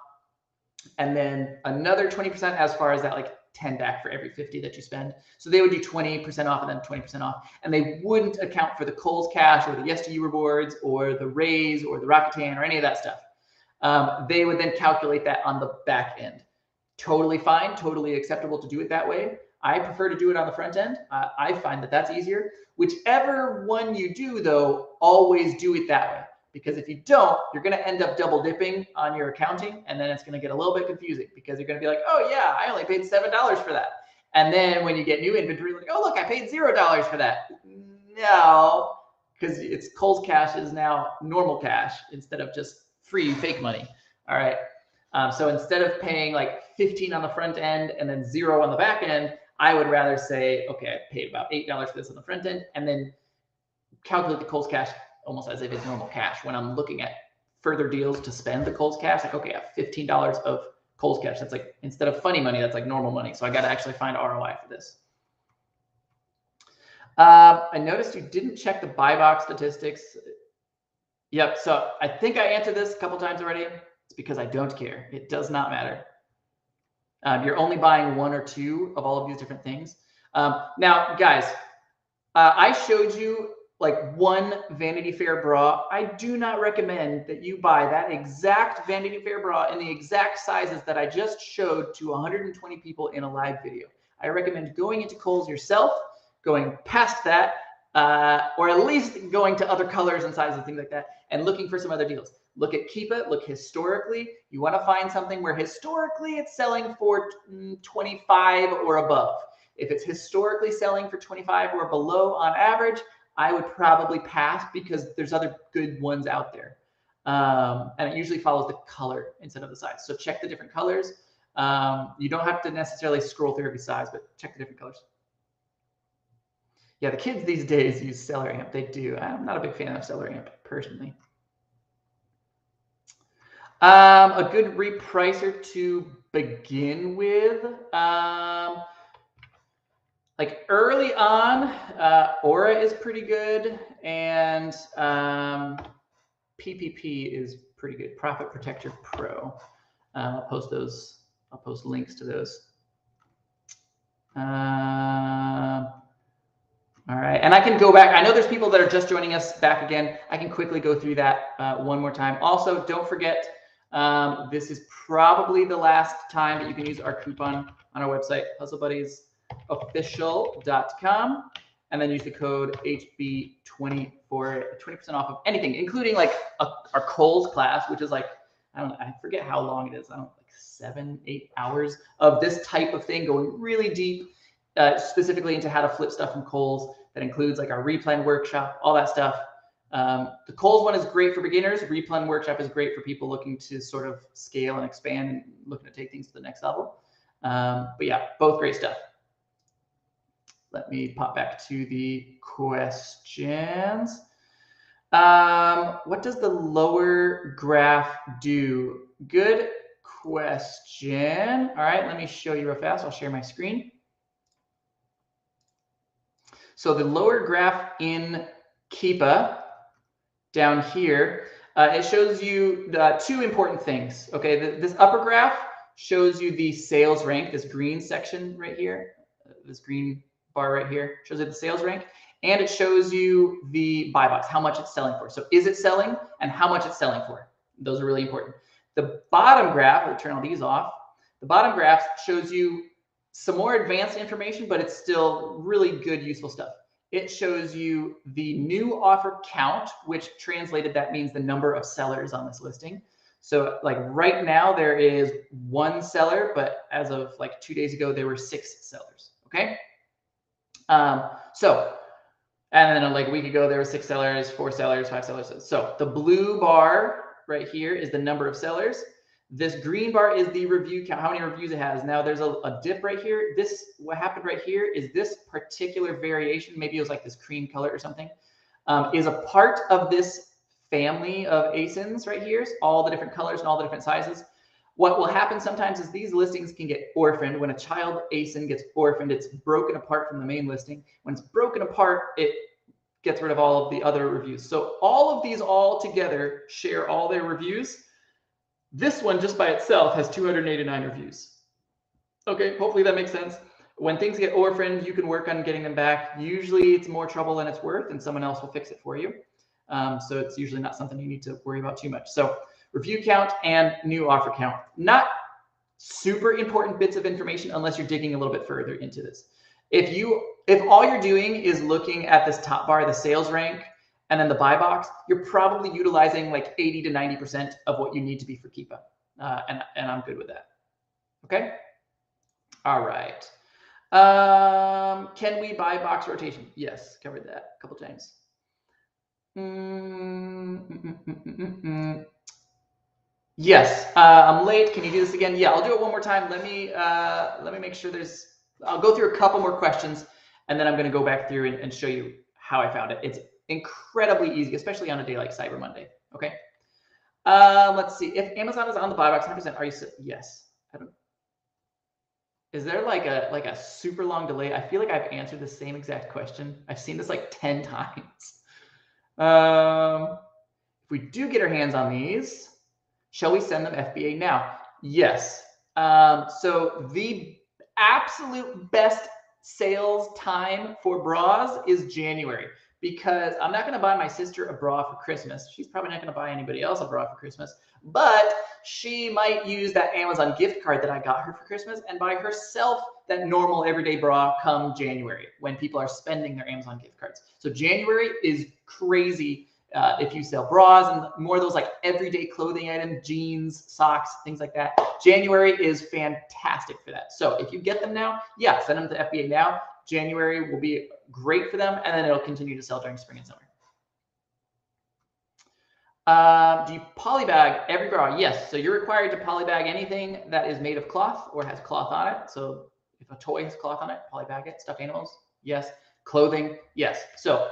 and then another 20% as far as that like 10 back for every 50 that you spend. So they would do 20% off and then 20% off, and they wouldn't account for the Kohl's Cash or the Yes to You rewards or the Raise or the Rakuten or any of that stuff. They would then calculate that on the back end. Totally fine, totally acceptable to do it that way. I prefer to do it on the front end. I find that that's easier. Whichever one you do, though, always do it that way. Because if you don't, you're going to end up double dipping on your accounting, and then it's going to get a little bit confusing, because you're going to be like, oh yeah, I only paid $7 for that. And then when you get new inventory, like, oh look, I paid $0 for that. No, because it's Kohl's Cash is now normal cash instead of just free fake money. All right. So instead of paying like 15 on the front end and then 0 on the back end, I would rather say, okay, I paid about $8 for this on the front end, and then calculate the Kohl's Cash almost as if it's normal cash. When I'm looking at further deals to spend the Kohl's Cash, like, okay, I have $15 of Kohl's Cash. That's like, instead of funny money, that's like normal money. So I got to actually find ROI for this. I noticed you didn't check the buy box statistics. Yep. So I think I answered this a couple times already. It's because I don't care. It does not matter. You're only buying 1 or 2 of all of these different things. Now, guys, I showed you like one Vanity Fair bra. I do not recommend that you buy that exact Vanity Fair bra in the exact sizes that I just showed to 120 people in a live video. I recommend going into Kohl's yourself, going past that, or at least going to other colors and sizes, things like that, and looking for some other deals. Look at Keepa, look historically. You want to find something where historically it's selling for 25 or above. If it's historically selling for 25 or below on average, I would probably pass because there's other good ones out there. And it usually follows the color instead of the size. So check the different colors. You don't have to necessarily scroll through every size, but check the different colors. Yeah, the kids these days use Seller Amp. They do. I'm not a big fan of Seller Amp personally. A good repricer to begin with. Like early on, Aura is pretty good, and PPP is pretty good. Profit Protector Pro. I'll post those. I'll post links to those. All right, and I can go back. I know there's people that are just joining us back again. I can quickly go through that one more time. Also, don't forget, this is probably the last time that you can use our coupon on our website, hustlebuddiesofficial.com, and then use the code HB20 for 20% off of anything, including like our Kohl's class, which is like, I forget how long it is. I don't know, like 7-8 hours of this type of thing, going really deep. Specifically into how to flip stuff from Kohl's. That includes like our Replan workshop, all that stuff. The Kohl's one is great for beginners. Replan workshop is great for people looking to sort of scale and expand and looking to take things to the next level. But yeah, both great stuff. Let me pop back to the questions. What does the lower graph do? Good question. All right, let me show you real fast. I'll share my screen. So the lower graph in Keepa down here, it shows you two important things. Okay, this upper graph shows you the sales rank, this green section right here, this green bar right here shows you the sales rank, and it shows you the buy box, how much it's selling for. So is it selling and how much it's selling for? Those are really important. The bottom graph, we'll turn all these off. The bottom graph shows you some more advanced information, but it's still really good, useful stuff. It shows you the new offer count, which translated, that means the number of sellers on this listing. So like right now there is 1 seller, but as of like 2 days ago, there were 6 sellers, okay? And then like a week ago, there were 6 sellers, 4 sellers, 5 sellers. So the blue bar right here is the number of sellers. This green bar is the review count, how many reviews it has. Now there's a dip right here. What happened right here is this particular variation, maybe it was like this cream color or something, is a part of this family of ASINs right here, all the different colors and all the different sizes. What will happen sometimes is these listings can get orphaned. When a child ASIN gets orphaned, it's broken apart from the main listing. When it's broken apart, it gets rid of all of the other reviews. So all of these all together share all their reviews. This one just by itself has 289 reviews. Okay, hopefully that makes sense. When things get orphaned, you can work on getting them back. Usually it's more trouble than it's worth and someone else will fix it for you. So it's usually not something you need to worry about too much. So review count and new offer count, not super important bits of information unless you're digging a little bit further into this. If all you're doing is looking at this top bar, the sales rank, and then the buy box, you're probably utilizing like 80 to 90% of what you need to be for Keepa. And I'm good with that. Okay. All right. Can we buy box rotation? Yes, covered that a couple times. Yes, I'm late. Can you do this again? Yeah, I'll do it one more time. Let me make sure I'll go through a couple more questions and then I'm going to go back through and show you how I found it. It's incredibly easy, especially on a day like Cyber Monday. Okay. Let's see. If Amazon is on the buy box 100%, are you? Yes. Is there like a super long delay? I feel like I've answered the same exact question. I've seen this like 10 times. If we do get our hands on these, shall we send them FBA now? Yes. So the absolute best sales time for bras is January, because I'm not going to buy my sister a bra for Christmas. She's probably not going to buy anybody else a bra for Christmas, but she might use that Amazon gift card that I got her for Christmas and buy herself that normal everyday bra come January when people are spending their Amazon gift cards. So January is crazy If you sell bras and more of those like everyday clothing items, jeans, socks, things like that, January is fantastic for that. So if you get them now, yeah, send them to FBA now. January will be great for them, and then it'll continue to sell during spring and summer. Do you polybag every bra? Yes. So you're required to polybag anything that is made of cloth or has cloth on it. So if a toy has cloth on it, polybag it. Stuffed animals, yes. Clothing, yes. So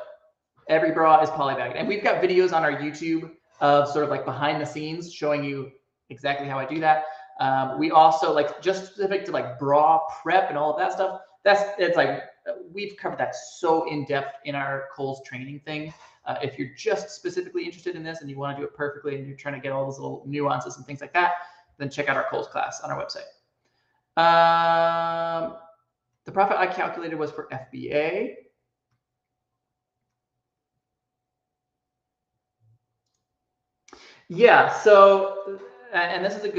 every bra is polybagged. And we've got videos on our YouTube of sort of like behind the scenes showing you exactly how I do that. We also like just specific to like bra prep and all of that stuff. It's like we've covered that so in depth in our Kohl's training thing. If you're just specifically interested in this and you want to do it perfectly and you're trying to get all those little nuances and things like that, then check out our Kohl's class on our website. The profit I calculated was for FBA. Yeah, so, and this is a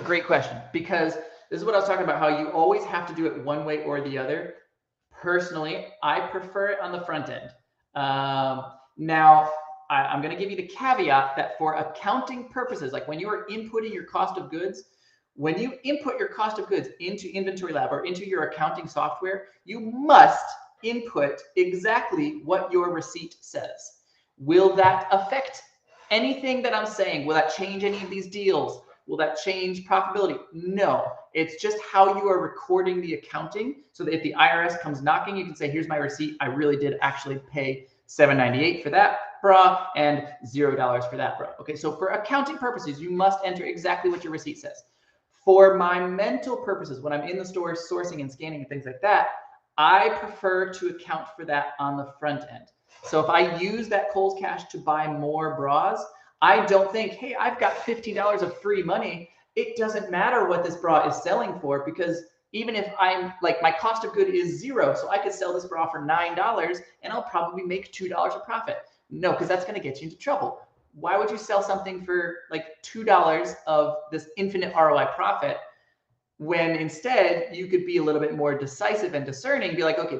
great question, because this is what I was talking about, how you always have to do it one way or the other. Personally, I prefer it on the front end. Now, I'm going to give you the caveat that for accounting purposes, like when you are inputting your cost of goods, when you input your cost of goods into Inventory Lab or into your accounting software, you must input exactly what your receipt says. Will that affect anything that I'm saying? Will that change any of these deals? Will that change profitability? No, it's just how you are recording the accounting, so that if the IRS comes knocking, you can say, here's my receipt. I really did actually pay $7.98 for that bra and $0 for that bra. Okay, so for accounting purposes, you must enter exactly what your receipt says. For my mental purposes, when I'm in the store sourcing and scanning and things like that, I prefer to account for that on the front end. So if I use that Kohl's cash to buy more bras, I don't think, hey, I've got $15 of free money. It doesn't matter what this bra is selling for, because even if I'm like, my cost of good is $0, so I could sell this bra for $9 and I'll probably make $2 of profit. No, because that's going to get you into trouble. Why would you sell something for like $2 of this infinite ROI profit, when instead you could be a little bit more decisive and discerning, be like, okay,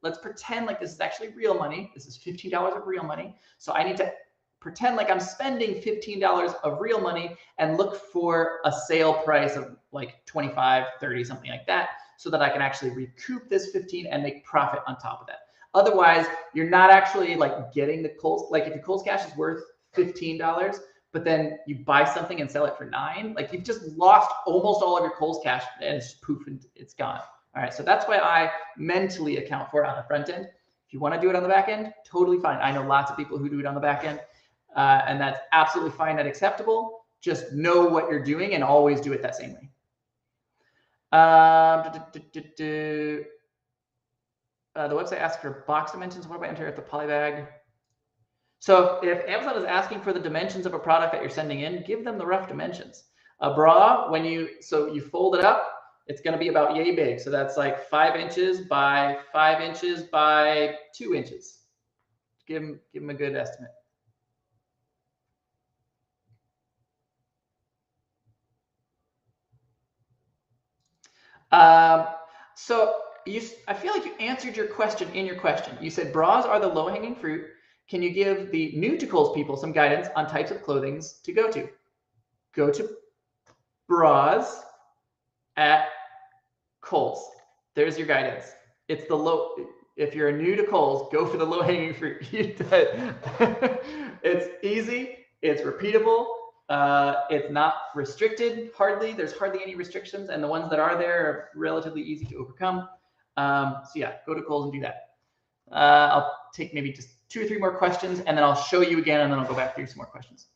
let's pretend like this is actually real money. This is $15 of real money. So I need to pretend like I'm spending $15 of real money and look for a sale price of like 25, 30, something like that, so that I can actually recoup this 15 and make profit on top of that. Otherwise, you're not actually like getting the Kohl's, like if the Kohl's cash is worth $15, but then you buy something and sell it for $9, like you've just lost almost all of your Kohl's cash and it's poof, and it's gone. All right, so that's why I mentally account for it on the front end. If you want to do it on the back end, totally fine. I know lots of people who do it on the back end, and that's absolutely fine and acceptable. Just know what you're doing and always do it that same way. The website asks for box dimensions. What do I enter at the polybag? So if Amazon is asking for the dimensions of a product that you're sending in, give them the rough dimensions. A bra, so you fold it up, it's going to be about yay big. So that's like 5 inches by 5 inches by 2 inches. Give them a good estimate. So I feel like you answered your question in your question. You said bras are the low-hanging fruit. Can you give the new to Kohl's people some guidance on types of clothing to go to? Go to bras at Kohl's. There's your guidance. It's if you're new to Kohl's, go for the low-hanging fruit. It's easy, it's repeatable, it's not restricted hardly. There's hardly any restrictions, and the ones that are there are relatively easy to overcome. So yeah, go to Kohl's and do that. I'll take maybe just 2 or 3 more questions, and then I'll show you again, and then I'll go back through some more questions.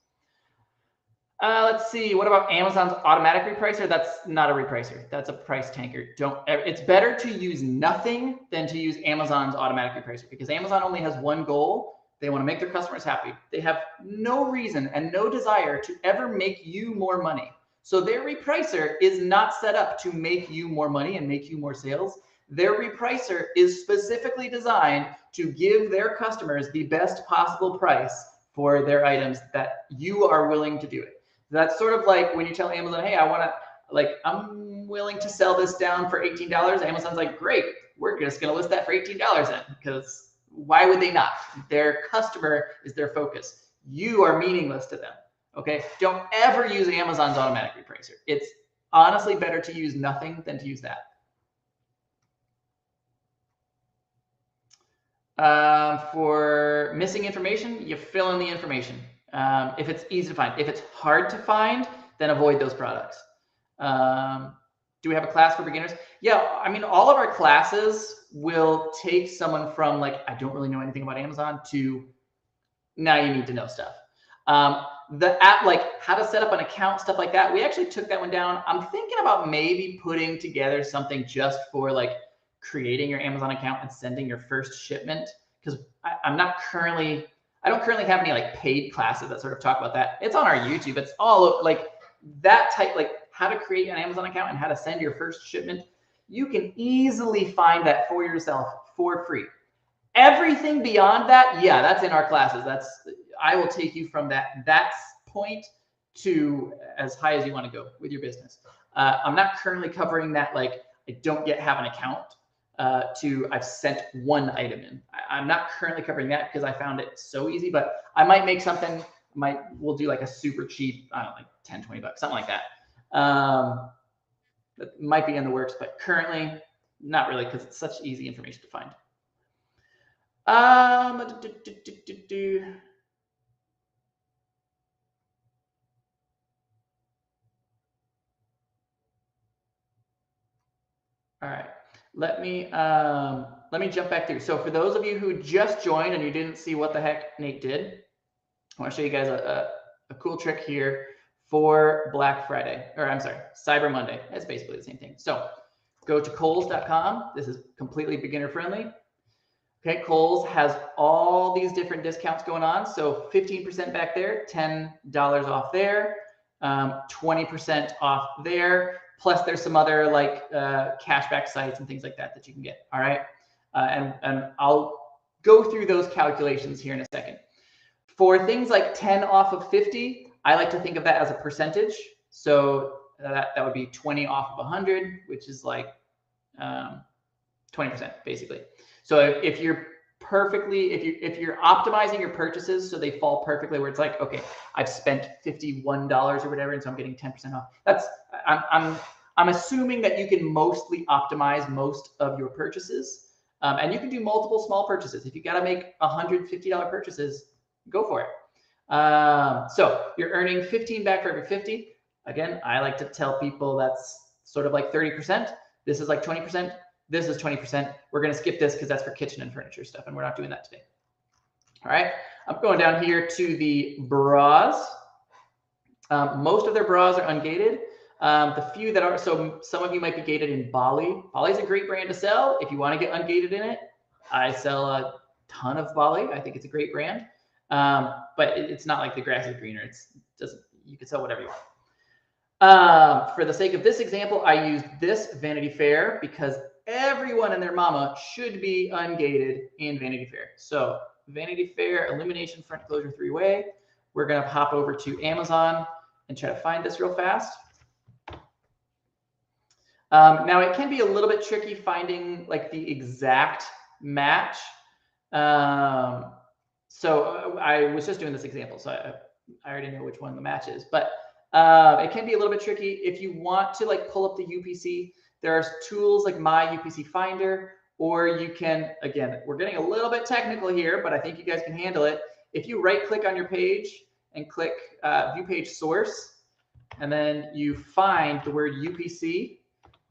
Let's see. What about Amazon's automatic repricer? That's not a repricer. That's a price tanker. It's better to use nothing than to use Amazon's automatic repricer, because Amazon only has one goal. They want to make their customers happy. They have no reason and no desire to ever make you more money. So their repricer is not set up to make you more money and make you more sales. Their repricer is specifically designed to give their customers the best possible price for their items that you are willing to do it. That's sort of like when you tell Amazon, hey, I'm willing to sell this down for $18. Amazon's like, great, we're just going to list that for $18 then, because Why would they not? Their customer is their focus. You are meaningless to them. Okay, don't ever use Amazon's automatic repricer. It's honestly better to use nothing than to use that. For missing information, you fill in the information. If it's easy to find. If it's hard to find, then avoid those products. Do we have a class for beginners? Yeah, I mean, all of our classes will take someone from like, I don't really know anything about Amazon to now you need to know stuff. The app, like how to set up an account, stuff like that, we actually took that one down. I'm thinking about maybe putting together something just for like creating your Amazon account and sending your first shipment, because I don't currently have any like paid classes that sort of talk about that. It's on our YouTube. It's all like that type, like how to create an Amazon account and how to send your first shipment. You can easily find that for yourself for free. Everything beyond that, yeah, that's in our classes. I will take you from that point to as high as you want to go with your business. I'm not currently covering that, like I don't yet have an account to I've sent one item in. I'm not currently covering that because I found it so easy, but I might make something, we'll do like a super cheap, I don't know, like 10, 20 bucks, something like that. That might be in the works, but currently not really because it's such easy information to find. All right, let me jump back through. So for those of you who just joined and you didn't see what the heck Nate did, I want to show you guys a cool trick here for Black Friday, or I'm sorry, Cyber Monday. It's basically the same thing. So go to Kohls.com. This is completely beginner friendly. Okay, Kohl's has all these different discounts going on. So 15% back there, $10 off there, 20% off there. Plus there's some other like cashback sites and things like that that you can get. All right. And I'll go through those calculations here in a second. For things like 10 off of 50, I like to think of that as a percentage. So that would be 20 off of 100, which is like 20% basically. So if you're optimizing your purchases so they fall perfectly where it's like, okay, I've spent $51 or whatever, and so I'm getting 10% off. I'm assuming that you can mostly optimize most of your purchases, and you can do multiple small purchases. If you got to make $150 purchases, go for it. So you're earning 15 back for every 50. Again, I like to tell people that's sort of like 30%. This is like 20%. This is 20%. We're going to skip this because that's for kitchen and furniture stuff, and we're not doing that today. All right. I'm going down here to the bras. Most of their bras are ungated. The few that are, so some of you might be gated in Bali. Bali is a great brand to sell. If you want to get ungated in it, I sell a ton of Bali. I think it's a great brand. But it's not like the grass is greener. You can sell whatever you want. For the sake of this example, I used this Vanity Fair because everyone and their mama should be ungated in Vanity Fair. So Vanity Fair illumination front closure 3-way. We're going to hop over to Amazon and try to find this real fast. Now it can be a little bit tricky finding like the exact match. So I was just doing this example, so I already know which one the match is, but it can be a little bit tricky. If you want to like pull up the UPC, there are tools like My UPC Finder, or you can, again, we're getting a little bit technical here, but I think you guys can handle it. If you right click on your page and click View Page Source, and then you find the word UPC,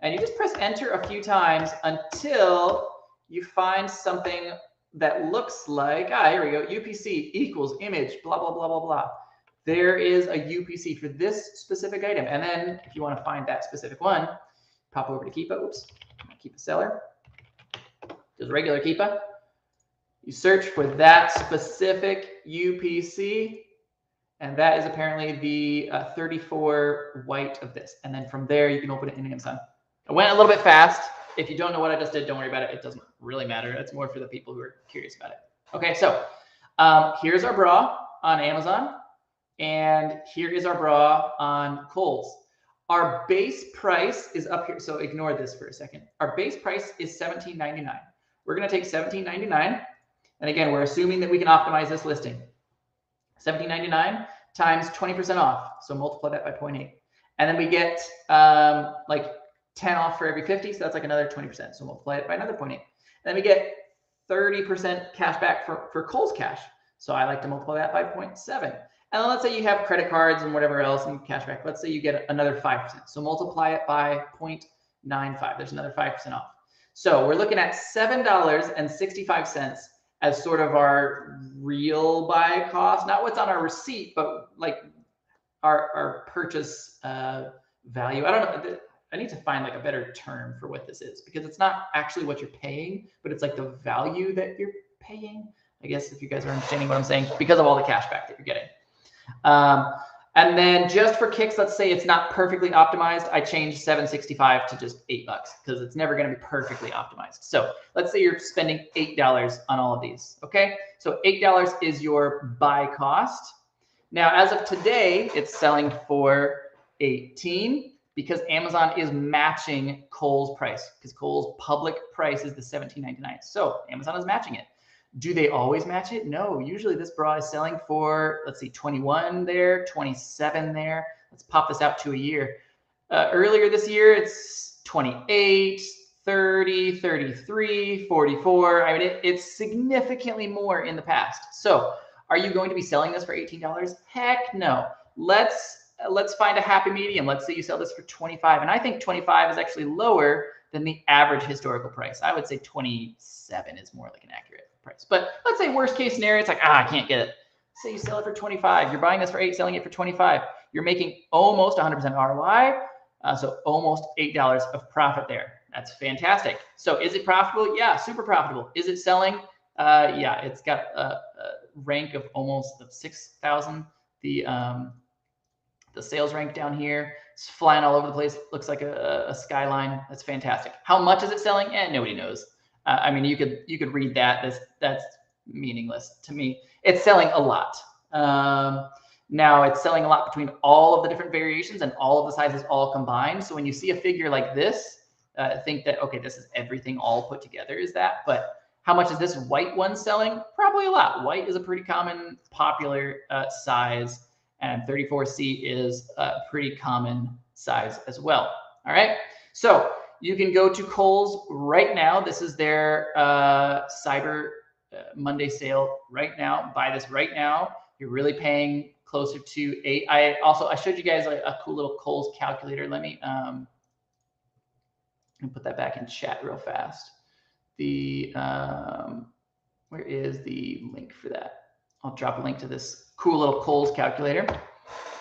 and you just press enter a few times until you find something that looks like, here we go, UPC equals image, blah, blah, blah, blah, blah. There is a UPC for this specific item. And then if you want to find that specific one, pop over to Keepa. Oops, Keepa seller. Just regular Keepa. You search for that specific UPC, and that is apparently the 34 white of this. And then from there, you can open it in Amazon. I went a little bit fast. If you don't know what I just did, don't worry about it. It doesn't really matter. It's more for the people who are curious about it. Okay, so here's our bra on Amazon, and here is our bra on Kohl's. Our base price is up here, so ignore this for a second. Our base price is $17.99. We're going to take $17.99, And again, we're assuming that we can optimize this listing. $17.99 times 20% off. So multiply that by 0.8. And then we get like 10 off for every 50. So that's like another 20%. So multiply it by another 0.8. And then we get 30% cash back for Kohl's cash. So I like to multiply that by 0.7. And then let's say you have credit cards and whatever else and cash back. Let's say you get another 5%. So multiply it by 0.95. There's another 5% off. So we're looking at $7.65 as sort of our real buy cost, not what's on our receipt, but like our purchase value. I don't know. I need to find like a better term for what this is, because it's not actually what you're paying, but it's like the value that you're paying. I guess if you guys are understanding what I'm saying, because of all the cash back that you're getting. And then just for kicks, let's say it's not perfectly optimized. I changed $7.65 to just $8 because it's never going to be perfectly optimized. So let's say you're spending $8 on all of these. Okay, so $8 is your buy cost. Now, as of today, it's selling for $18 because Amazon is matching Kohl's price, because Kohl's public price is the $17.99. So Amazon is matching it. Do they always match it? No, usually this bra is selling for, let's see, 21 there, 27 there. Let's pop this out to a year. Earlier this year, it's 28, 30, 33, 44. I mean, it's significantly more in the past. So are you going to be selling this for $18? Heck no. Let's find a happy medium. Let's say you sell this for 25. And I think 25 is actually lower than the average historical price. I would say 27 is more like an accurate price. But let's say worst case scenario, it's like, I can't get it. Say you sell it for 25. You're buying this for $8, selling it for 25. You're making almost 100% ROI. So almost $8 of profit there. That's fantastic. So is it profitable? Yeah, super profitable. Is it selling? Yeah, it's got a rank of almost 6,000. The sales rank down here, it's flying all over the place. Looks like a skyline. That's fantastic. How much is it selling? Nobody knows. I mean, you could read that. That's meaningless to me. It's selling a lot. Now it's selling a lot between all of the different variations and all of the sizes all combined. So when you see a figure like this, think that, okay, this is everything all put together is that. But how much is this white one selling? Probably a lot. White is a pretty common, popular size, and 34C is a pretty common size as well. All right. So you can go to Kohl's right now. This is their Cyber Monday sale right now. Buy this right now. You're really paying closer to $8. I showed you guys a cool little Kohl's calculator. Let me put that back in chat real fast. Where is the link for that? I'll drop a link to this cool little Kohl's calculator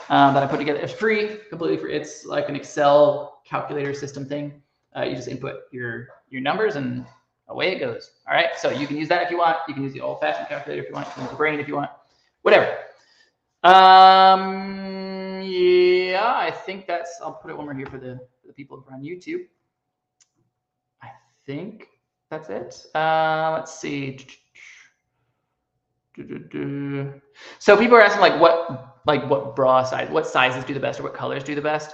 that I put together. It's free, completely free. It's like an Excel calculator system thing. You just input your numbers and away it goes. All right. So you can use that if you want. You can use the old-fashioned calculator if you want. You can use the brain if you want. Whatever. Yeah, I think that's. I'll put it one more here for the people who are on YouTube. I think that's it. Let's see. So people are asking what bra size, what sizes do the best, or what colors do the best.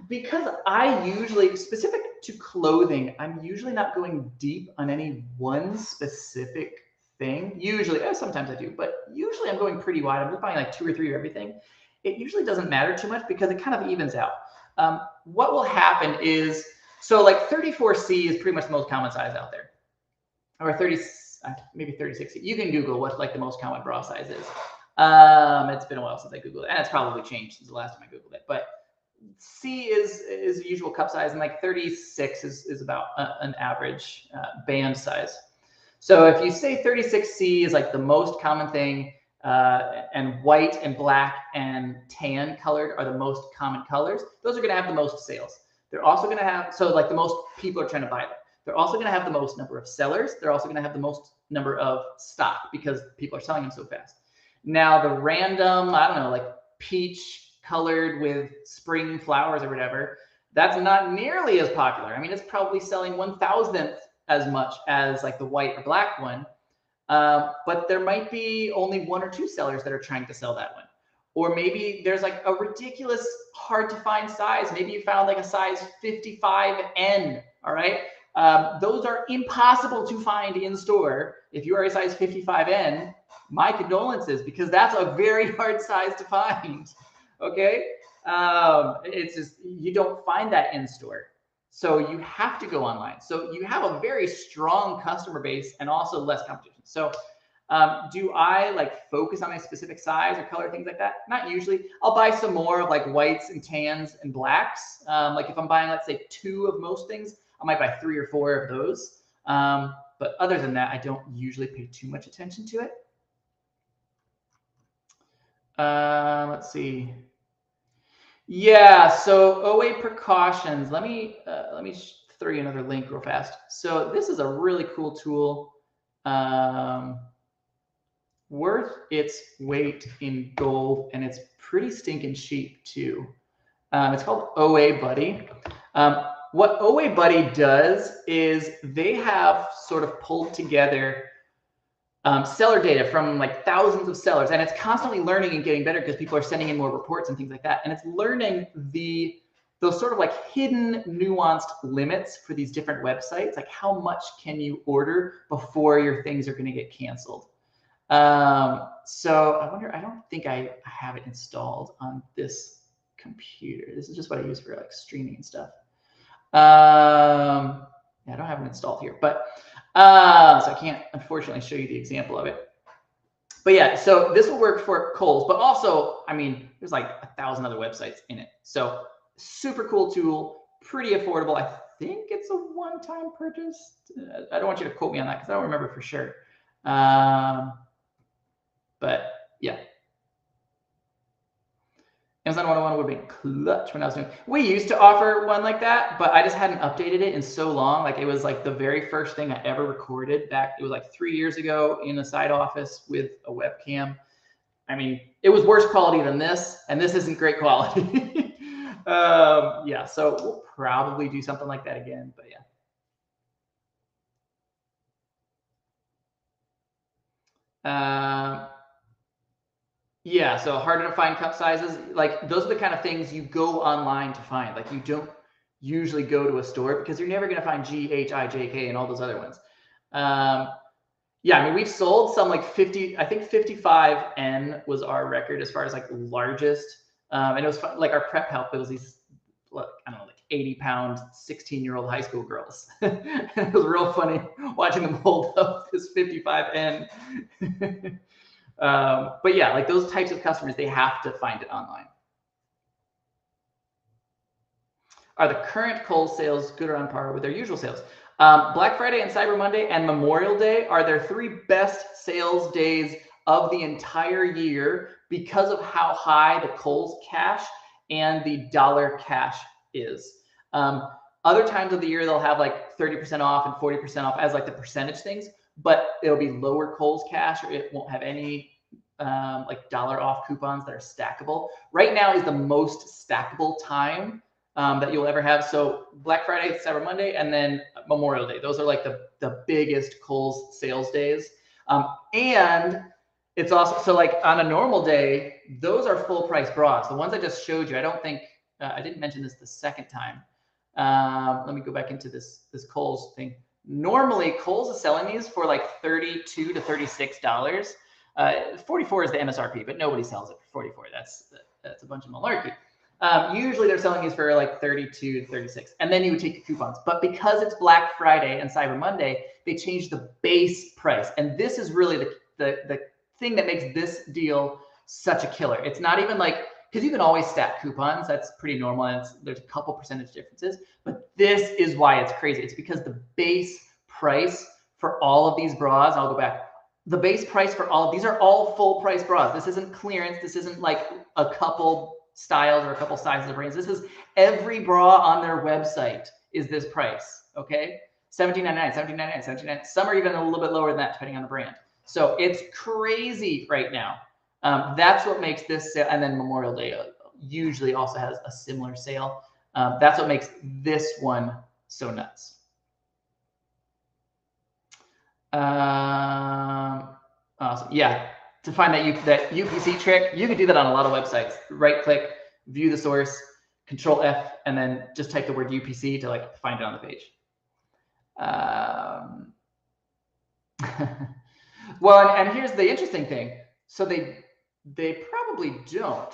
Because I usually, specific to clothing, I'm usually not going deep on any one specific thing. Usually, sometimes I do, but usually I'm going pretty wide. I'm just buying like 2 or 3 of everything. It usually doesn't matter too much because it kind of evens out. What will happen is, so like 34C is pretty much the most common size out there, or maybe 36. You can Google what like the most common bra size is. It's been a while since I Googled it, and it's probably changed since the last time I Googled it. But C is the usual cup size, and like 36 is about an average band size. So if you say 36C is like the most common thing, and white and black and tan colored are the most common colors, those are going to have the most sales. They're also going to have, so like the most people are trying to buy them. They're also going to have the most number of sellers. They're also going to have the most number of stock because people are selling them so fast. Now the random, I don't know, like peach colored with spring flowers or whatever, that's not nearly as popular. I mean, it's probably selling 1,000th as much as like the white or black one. But there might be only 1 or 2 sellers that are trying to sell that one. Or maybe there's like a ridiculous hard to find size. Maybe you found like a size 55N. All right. Those are impossible to find in store. If you are a size 55N, my condolences, because that's a very hard size to find. Okay, it's just, you don't find that in store, so you have to go online. So you have a very strong customer base and also less competition. So do I like focus on a specific size or color, things like that? Not usually. I'll buy some more of like whites and tans and blacks. Like if I'm buying, let's say 2 of most things, I might buy 3 or 4 of those. But other than that, I don't usually pay too much attention to it. Let's see. Yeah, so OA precautions. Let me throw you another link real fast. So this is a really cool tool. Worth its weight in gold, and it's pretty stinking cheap too. It's called OA Buddy. What OA Buddy does is they have sort of pulled together seller data from like thousands of sellers, and it's constantly learning and getting better because people are sending in more reports and things like that. And it's learning those sort of like hidden nuanced limits for these different websites, like how much can you order before your things are going to get canceled. So I wonder, I don't think I have it installed on this computer. This is just what I use for like streaming and stuff. Yeah, I don't have it installed here, but so I can't unfortunately show you the example of it. But yeah, so this will work for Kohl's, but also, I mean, there's like 1,000 other websites in it. So super cool tool, pretty affordable. I think it's a one-time purchase. I don't want you to quote me on that because I don't remember for sure. But yeah. Amazon 101 would have been clutch when I was doing. We used to offer one like that, but I just hadn't updated it in so long. Like it was like the very first thing I ever recorded back. It was like 3 years ago in a side office with a webcam. I mean, it was worse quality than this, and this isn't great quality. Yeah, so we'll probably do something like that again, but yeah. Yeah, so harder to find cup sizes. Like those are the kind of things you go online to find. Like you don't usually go to a store because you're never going to find G, H, I, J, K, and all those other ones. Yeah, I mean, we've sold some like 50, I think 55N was our record as far as like largest. And it was fun, like our prep help, it was these, I don't know, like 80-pound, 16-year-old high school girls. It was real funny watching them hold up this 55N. But yeah, like those types of customers, they have to find it online. Are the current Kohl's sales good or on par with their usual sales? Black Friday and Cyber Monday and Memorial Day are their 3 best sales days of the entire year because of how high the Kohl's cash and the dollar cash is. Other times of the year, they'll have like 30% off and 40% off as like the percentage things, but it'll be lower Kohl's cash, or it won't have any like dollar off coupons that are stackable. Right now is the most stackable time that you'll ever have. So Black Friday, Cyber Monday, and then Memorial Day. Those are like the biggest Kohl's sales days. And it's also, so like on a normal day, those are full price bras. The ones I just showed you, I don't think, I didn't mention this the second time. Let me go back into this Kohl's thing. Normally, Kohl's is selling these for like $32 to $36. 44 is the MSRP, but nobody sells it for 44. That's a bunch of malarkey. Usually they're selling these for like 32 to 36, and then you would take the coupons. But because it's Black Friday and Cyber Monday, they changed the base price. And this is really the thing that makes this deal such a killer. It's not even like, because you can always stack coupons. That's pretty normal. And there's a couple percentage differences, but this is why it's crazy. It's because the base price for all of these bras, I'll go back. The base price for all of these are all full price bras. This isn't clearance. This isn't like a couple styles or a couple sizes of brands. This is every bra on their website is this price. Okay, $17.99, $17.99, $17.99. Some are even a little bit lower than that depending on the brand. So it's crazy right now. That's what makes this sale, and then Memorial Day usually also has a similar sale. That's what makes this one so nuts. Awesome. Yeah, to find that UPC trick, you can do that on a lot of websites. Right click, view the source, Control F, and then just type the word UPC to like find it on the page. Well, and here's the interesting thing. So they probably don't.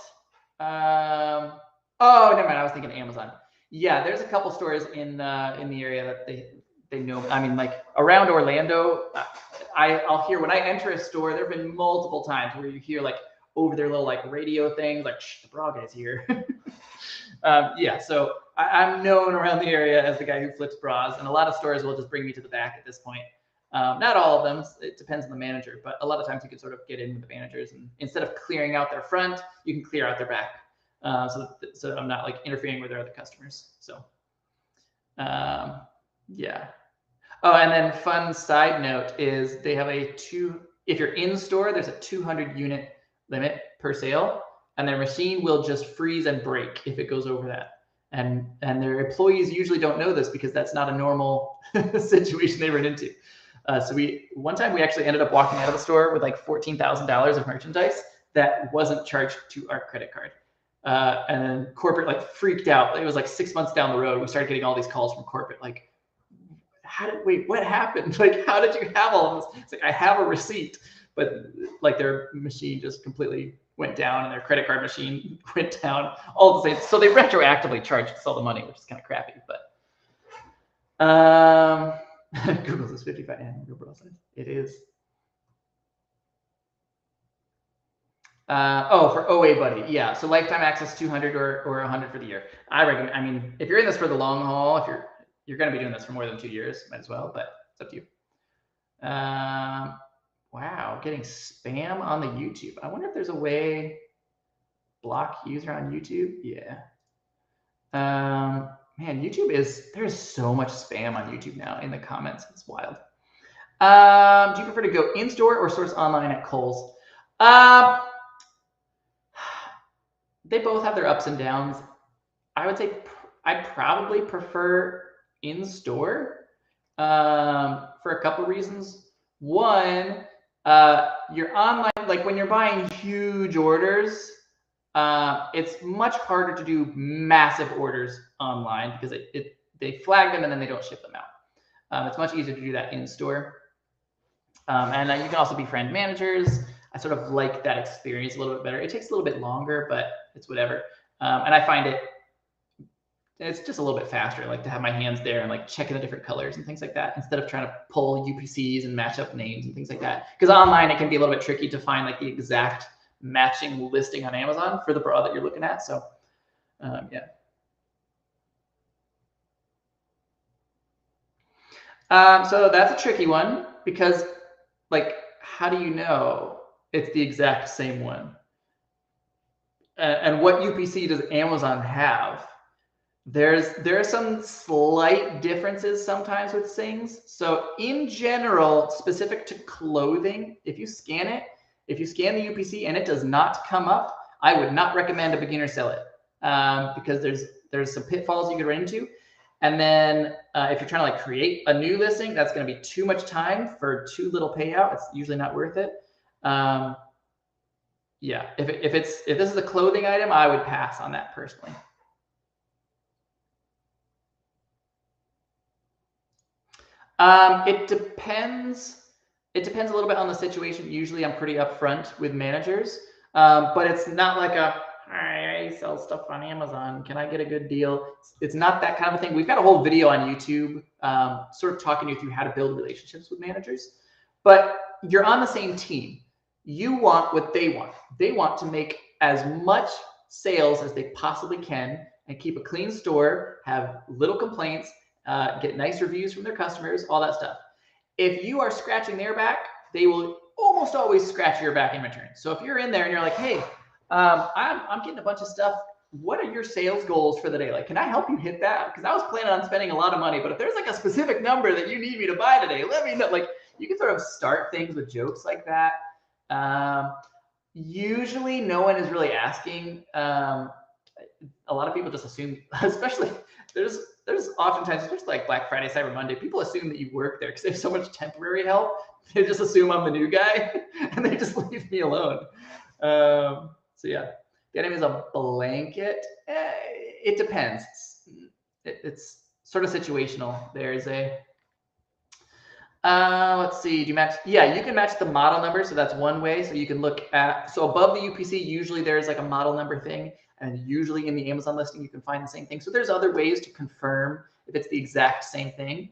Oh, never mind. I was thinking Amazon. Yeah, there's a couple stores in the area that they know. I mean, like around Orlando, I'll hear when I enter a store. There've been multiple times where you hear like over their little like radio things, like Shh, the bra guy's here. Yeah, so I'm known around the area as the guy who flips bras, and a lot of stores will just bring me to the back at this point. Not all of them, it depends on the manager, but a lot of times you can sort of get in with the managers, and instead of clearing out their front, you can clear out their back. So I'm not like interfering with their other customers. So yeah. Oh, and then fun side note is they have if you're in store, there's a 200 unit limit per sale, and their machine will just freeze and break if it goes over that. And their employees usually don't know this because that's not a normal situation they run into. So one time we actually ended up walking out of the store with like $14,000 of merchandise that wasn't charged to our credit card. And then corporate like freaked out. It was like 6 months down the road. We started getting all these calls from corporate like, wait, what happened? Like, how did you have all of this? It's like, I have a receipt, but like their machine just completely went down and their credit card machine went down all the same. So they retroactively charged us all the money, which is kind of crappy, but Google says 55 and Google size. It is. Oh, for OA Buddy, yeah. So lifetime access 200 or 100 for the year. I recommend. I mean, if you're in this for the long haul, if you're going to be doing this for more than 2 years, might as well. But it's up to you. Wow, getting spam on the YouTube. I wonder if there's a way block user on YouTube. Yeah. Man, there's so much spam on YouTube now in the comments. It's wild. Do you prefer to go in store or source online at Kohl's? They both have their ups and downs. I would say I probably prefer in store for a couple reasons. One, you're online, like when you're buying huge orders, it's much harder to do massive orders online because they flag them and then they don't ship them out. It's much easier to do that in store. And you can also befriend managers. I sort of like that experience a little bit better. It takes a little bit longer, but it's whatever. And I find it's just a little bit faster, like to have my hands there and like checking the different colors and things like that, instead of trying to pull UPCs and match up names and things like that. Because online, it can be a little bit tricky to find like the exact matching listing on Amazon for the bra that you're looking at. So yeah. So that's a tricky one because like, how do you know it's the exact same one? And what UPC does Amazon have? There are some slight differences sometimes with things. So in general, specific to clothing, if you scan the UPC and it does not come up, I would not recommend a beginner sell it because there's some pitfalls you could run into. And then if you're trying to like create a new listing, that's going to be too much time for too little payout. It's usually not worth it. Yeah, if this is a clothing item, I would pass on that personally. It depends. It depends a little bit on the situation. Usually I'm pretty upfront with managers, but it's not like I sell stuff on Amazon. Can I get a good deal? It's not that kind of a thing. We've got a whole video on YouTube sort of talking you through how to build relationships with managers, but you're on the same team. You want what they want. They want to make as much sales as they possibly can and keep a clean store, have little complaints, get nice reviews from their customers, all that stuff. If you are scratching their back, they will almost always scratch your back in return. So if you're in there and you're like, hey, I'm getting a bunch of stuff. What are your sales goals for the day? Like, can I help you hit that? Because I was planning on spending a lot of money, but if there's like a specific number that you need me to buy today, let me know. Like, you can sort of start things with jokes like that. Usually no one is really asking. A lot of people just assume, especially there's oftentimes, especially like Black Friday, Cyber Monday, people assume that you work there because they have so much temporary help. They just assume I'm the new guy and they just leave me alone. So yeah, the item is a blanket. It depends. It's sort of situational. There's a Let's see, do you match? Yeah, you can match the model number. So that's one way. So you can look at, so above the UPC, usually there's like a model number thing. And usually in the Amazon listing, you can find the same thing. So there's other ways to confirm if it's the exact same thing.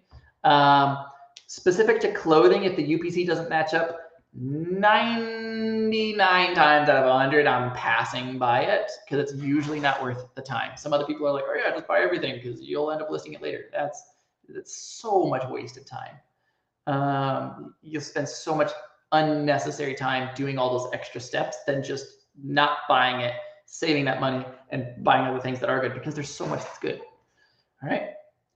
Specific to clothing, if the UPC doesn't match up, 99 times out of 100, I'm passing by it because it's usually not worth the time. Some other people are like, oh yeah, just buy everything because you'll end up listing it later. That's so much wasted time. You'll spend so much unnecessary time doing all those extra steps than just not buying it, saving that money, and buying other things that are good because there's so much that's good. All right.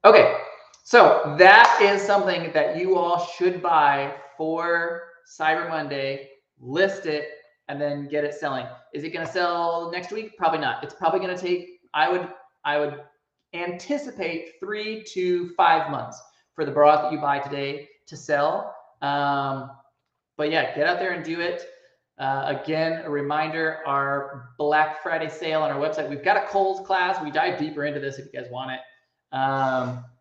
Okay. So that is something that you all should buy for Cyber Monday. List it and then get it selling. Is it going to sell next week? Probably not. It's probably going to take, I would anticipate 3 to 5 months for the bras that you buy today to sell. But yeah, get out there and do it. Again, a reminder, our Black Friday sale on our website. We've got a Kohl's class. We dive deeper into this if you guys want it.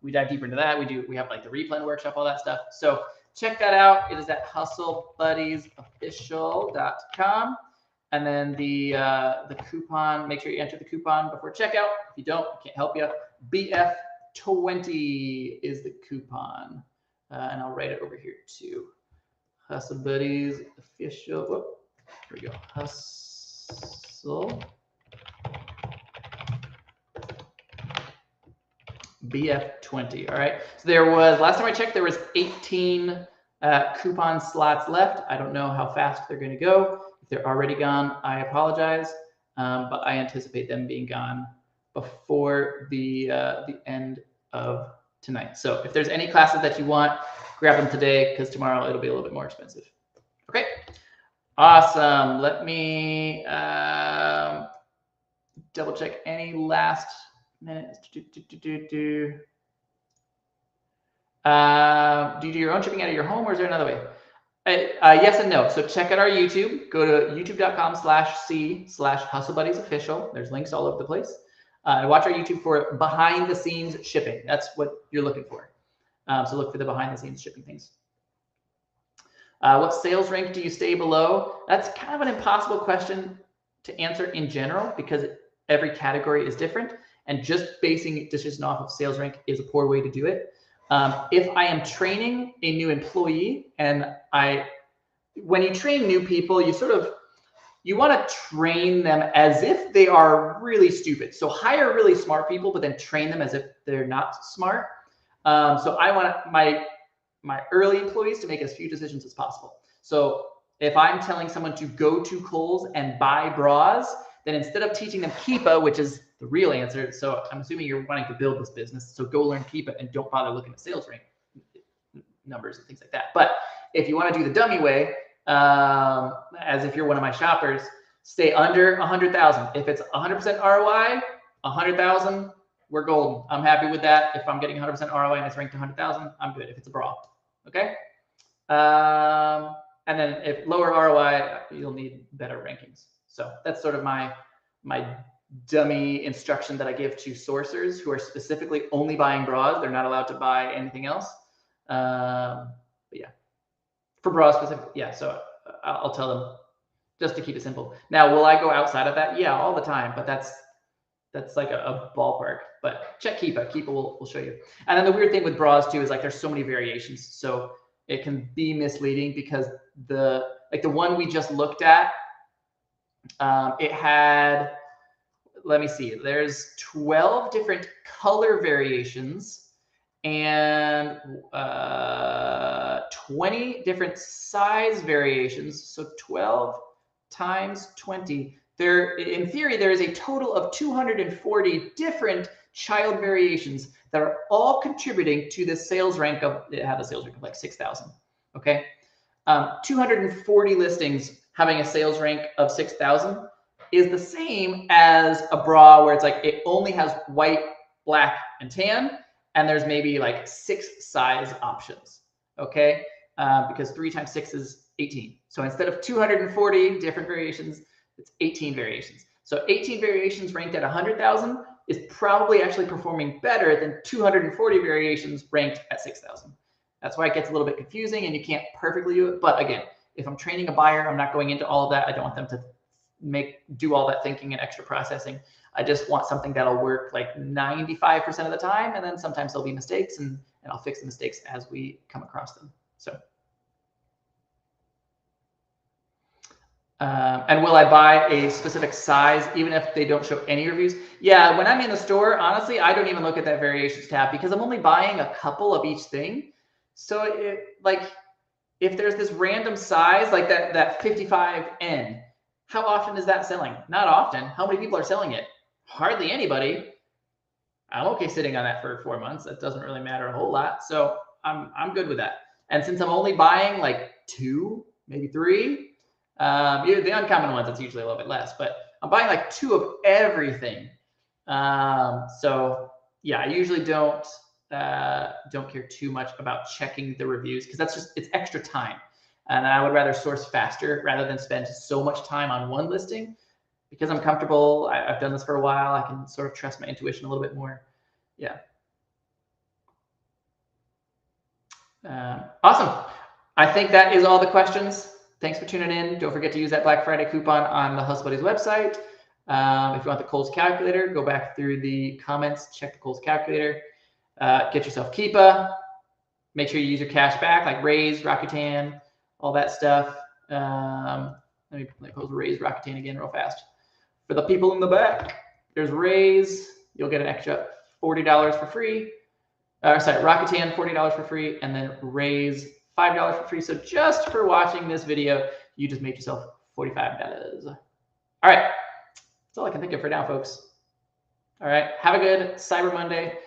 We dive deeper into that. We have like the replan workshop, all that stuff. So check that out. It is at hustlebuddiesofficial.com. And then the coupon, make sure you enter the coupon before checkout. If you don't, I can't help you. BF20 is the coupon. And I'll write it over here too. Hustle Buddies Official. Whoop, here we go. Hustle BF20. All right. So there was, last time I checked, there was 18 coupon slots left. I don't know how fast they're going to go. If they're already gone, I apologize. But I anticipate them being gone before the end of tonight. So if there's any classes that you want, grab them today because tomorrow it'll be a little bit more expensive. Okay. Awesome. Let me double check any last minutes. Do you do your own shipping out of your home, or is there another way? Yes and no. So check out our YouTube. Go to youtube.com/c/hustlebuddiesofficial. There's links all over the place. And watch our YouTube for behind the scenes shipping. That's what you're looking for. So look for the behind the scenes shipping things. What sales rank do you stay below? That's kind of an impossible question to answer in general because every category is different. And just basing decision off of sales rank is a poor way to do it. If I am training a new employee, and when you train new people, you want to train them as if they are really stupid. So hire really smart people, but then train them as if they're not smart. So I want my early employees to make as few decisions as possible. So if I'm telling someone to go to Kohl's and buy bras, then instead of teaching them Keepa, which is the real answer, so I'm assuming you're wanting to build this business, so go learn Keepa and don't bother looking at sales rank numbers and things like that. But if you want to do the dummy way, as if you're one of my shoppers, stay under 100,000. If it's 100% ROI, 100,000, we're golden. I'm happy with that. If I'm getting 100% ROI and it's ranked 100,000, I'm good. If it's a bra, okay. And then if lower ROI, you'll need better rankings. So that's sort of my dummy instruction that I give to sourcers who are specifically only buying bras. They're not allowed to buy anything else. But yeah, for bras specifically, yeah. So I'll tell them just to keep it simple. Now, will I go outside of that? Yeah, all the time. But that's like a ballpark. But check Keepa. Keepa will show you. And then the weird thing with bras too is like there's so many variations, so it can be misleading because the one we just looked at, it had, let me see, there's 12 different color variations and 20 different size variations. So 12 times 20. There, in theory, there is a total of 240 different child variations that are all contributing to the sales rank of, it had a sales rank of like 6,000. Okay. 240 listings having a sales rank of 6,000 is the same as a bra where it's like it only has white, black, and tan, and there's maybe like 6 size options. Okay. Because 3 times 6 is 18. So instead of 240 different variations, it's 18 variations. So 18 variations ranked at 100,000 is probably actually performing better than 240 variations ranked at 6,000. That's why it gets a little bit confusing and you can't perfectly do it. But again, if I'm training a buyer, I'm not going into all of that. I don't want them to do all that thinking and extra processing. I just want something that'll work like 95% of the time. And then sometimes there'll be mistakes and I'll fix the mistakes as we come across them. So. And will I buy a specific size even if they don't show any reviews? Yeah, when I'm in the store, honestly, I don't even look at that variations tab because I'm only buying a couple of each thing. So like if there's this random size like that 55N, how often is that selling? Not often. How many people are selling it? Hardly anybody. I'm okay sitting on that for 4 months. That doesn't really matter a whole lot. So I'm good with that. And since I'm only buying like 2, maybe 3, the uncommon ones, it's usually a little bit less, but I'm buying like 2 of everything. So yeah, I usually don't care too much about checking the reviews because it's extra time. And I would rather source faster rather than spend so much time on one listing because I'm comfortable. I've done this for a while. I can sort of trust my intuition a little bit more. Yeah. Awesome. I think that is all the questions. Thanks for tuning in. Don't forget to use that Black Friday coupon on the Hustle Buddies website. If you want the Kohl's calculator, go back through the comments, check the Kohl's calculator, get yourself Keepa. Make sure you use your cash back, like Raise, Rakuten, all that stuff. Let me post Raise Rakuten again real fast. For the people in the back, there's Raise. You'll get an extra $40 for free. Sorry, Rakuten, $40 for free, and then Raise, $5 for free. So just for watching this video, you just made yourself $45. All right, that's all I can think of for now, folks. All right, have a good Cyber Monday.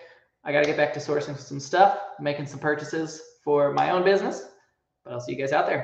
I got to get back to sourcing some stuff, making some purchases for my own business, but I'll see you guys out there.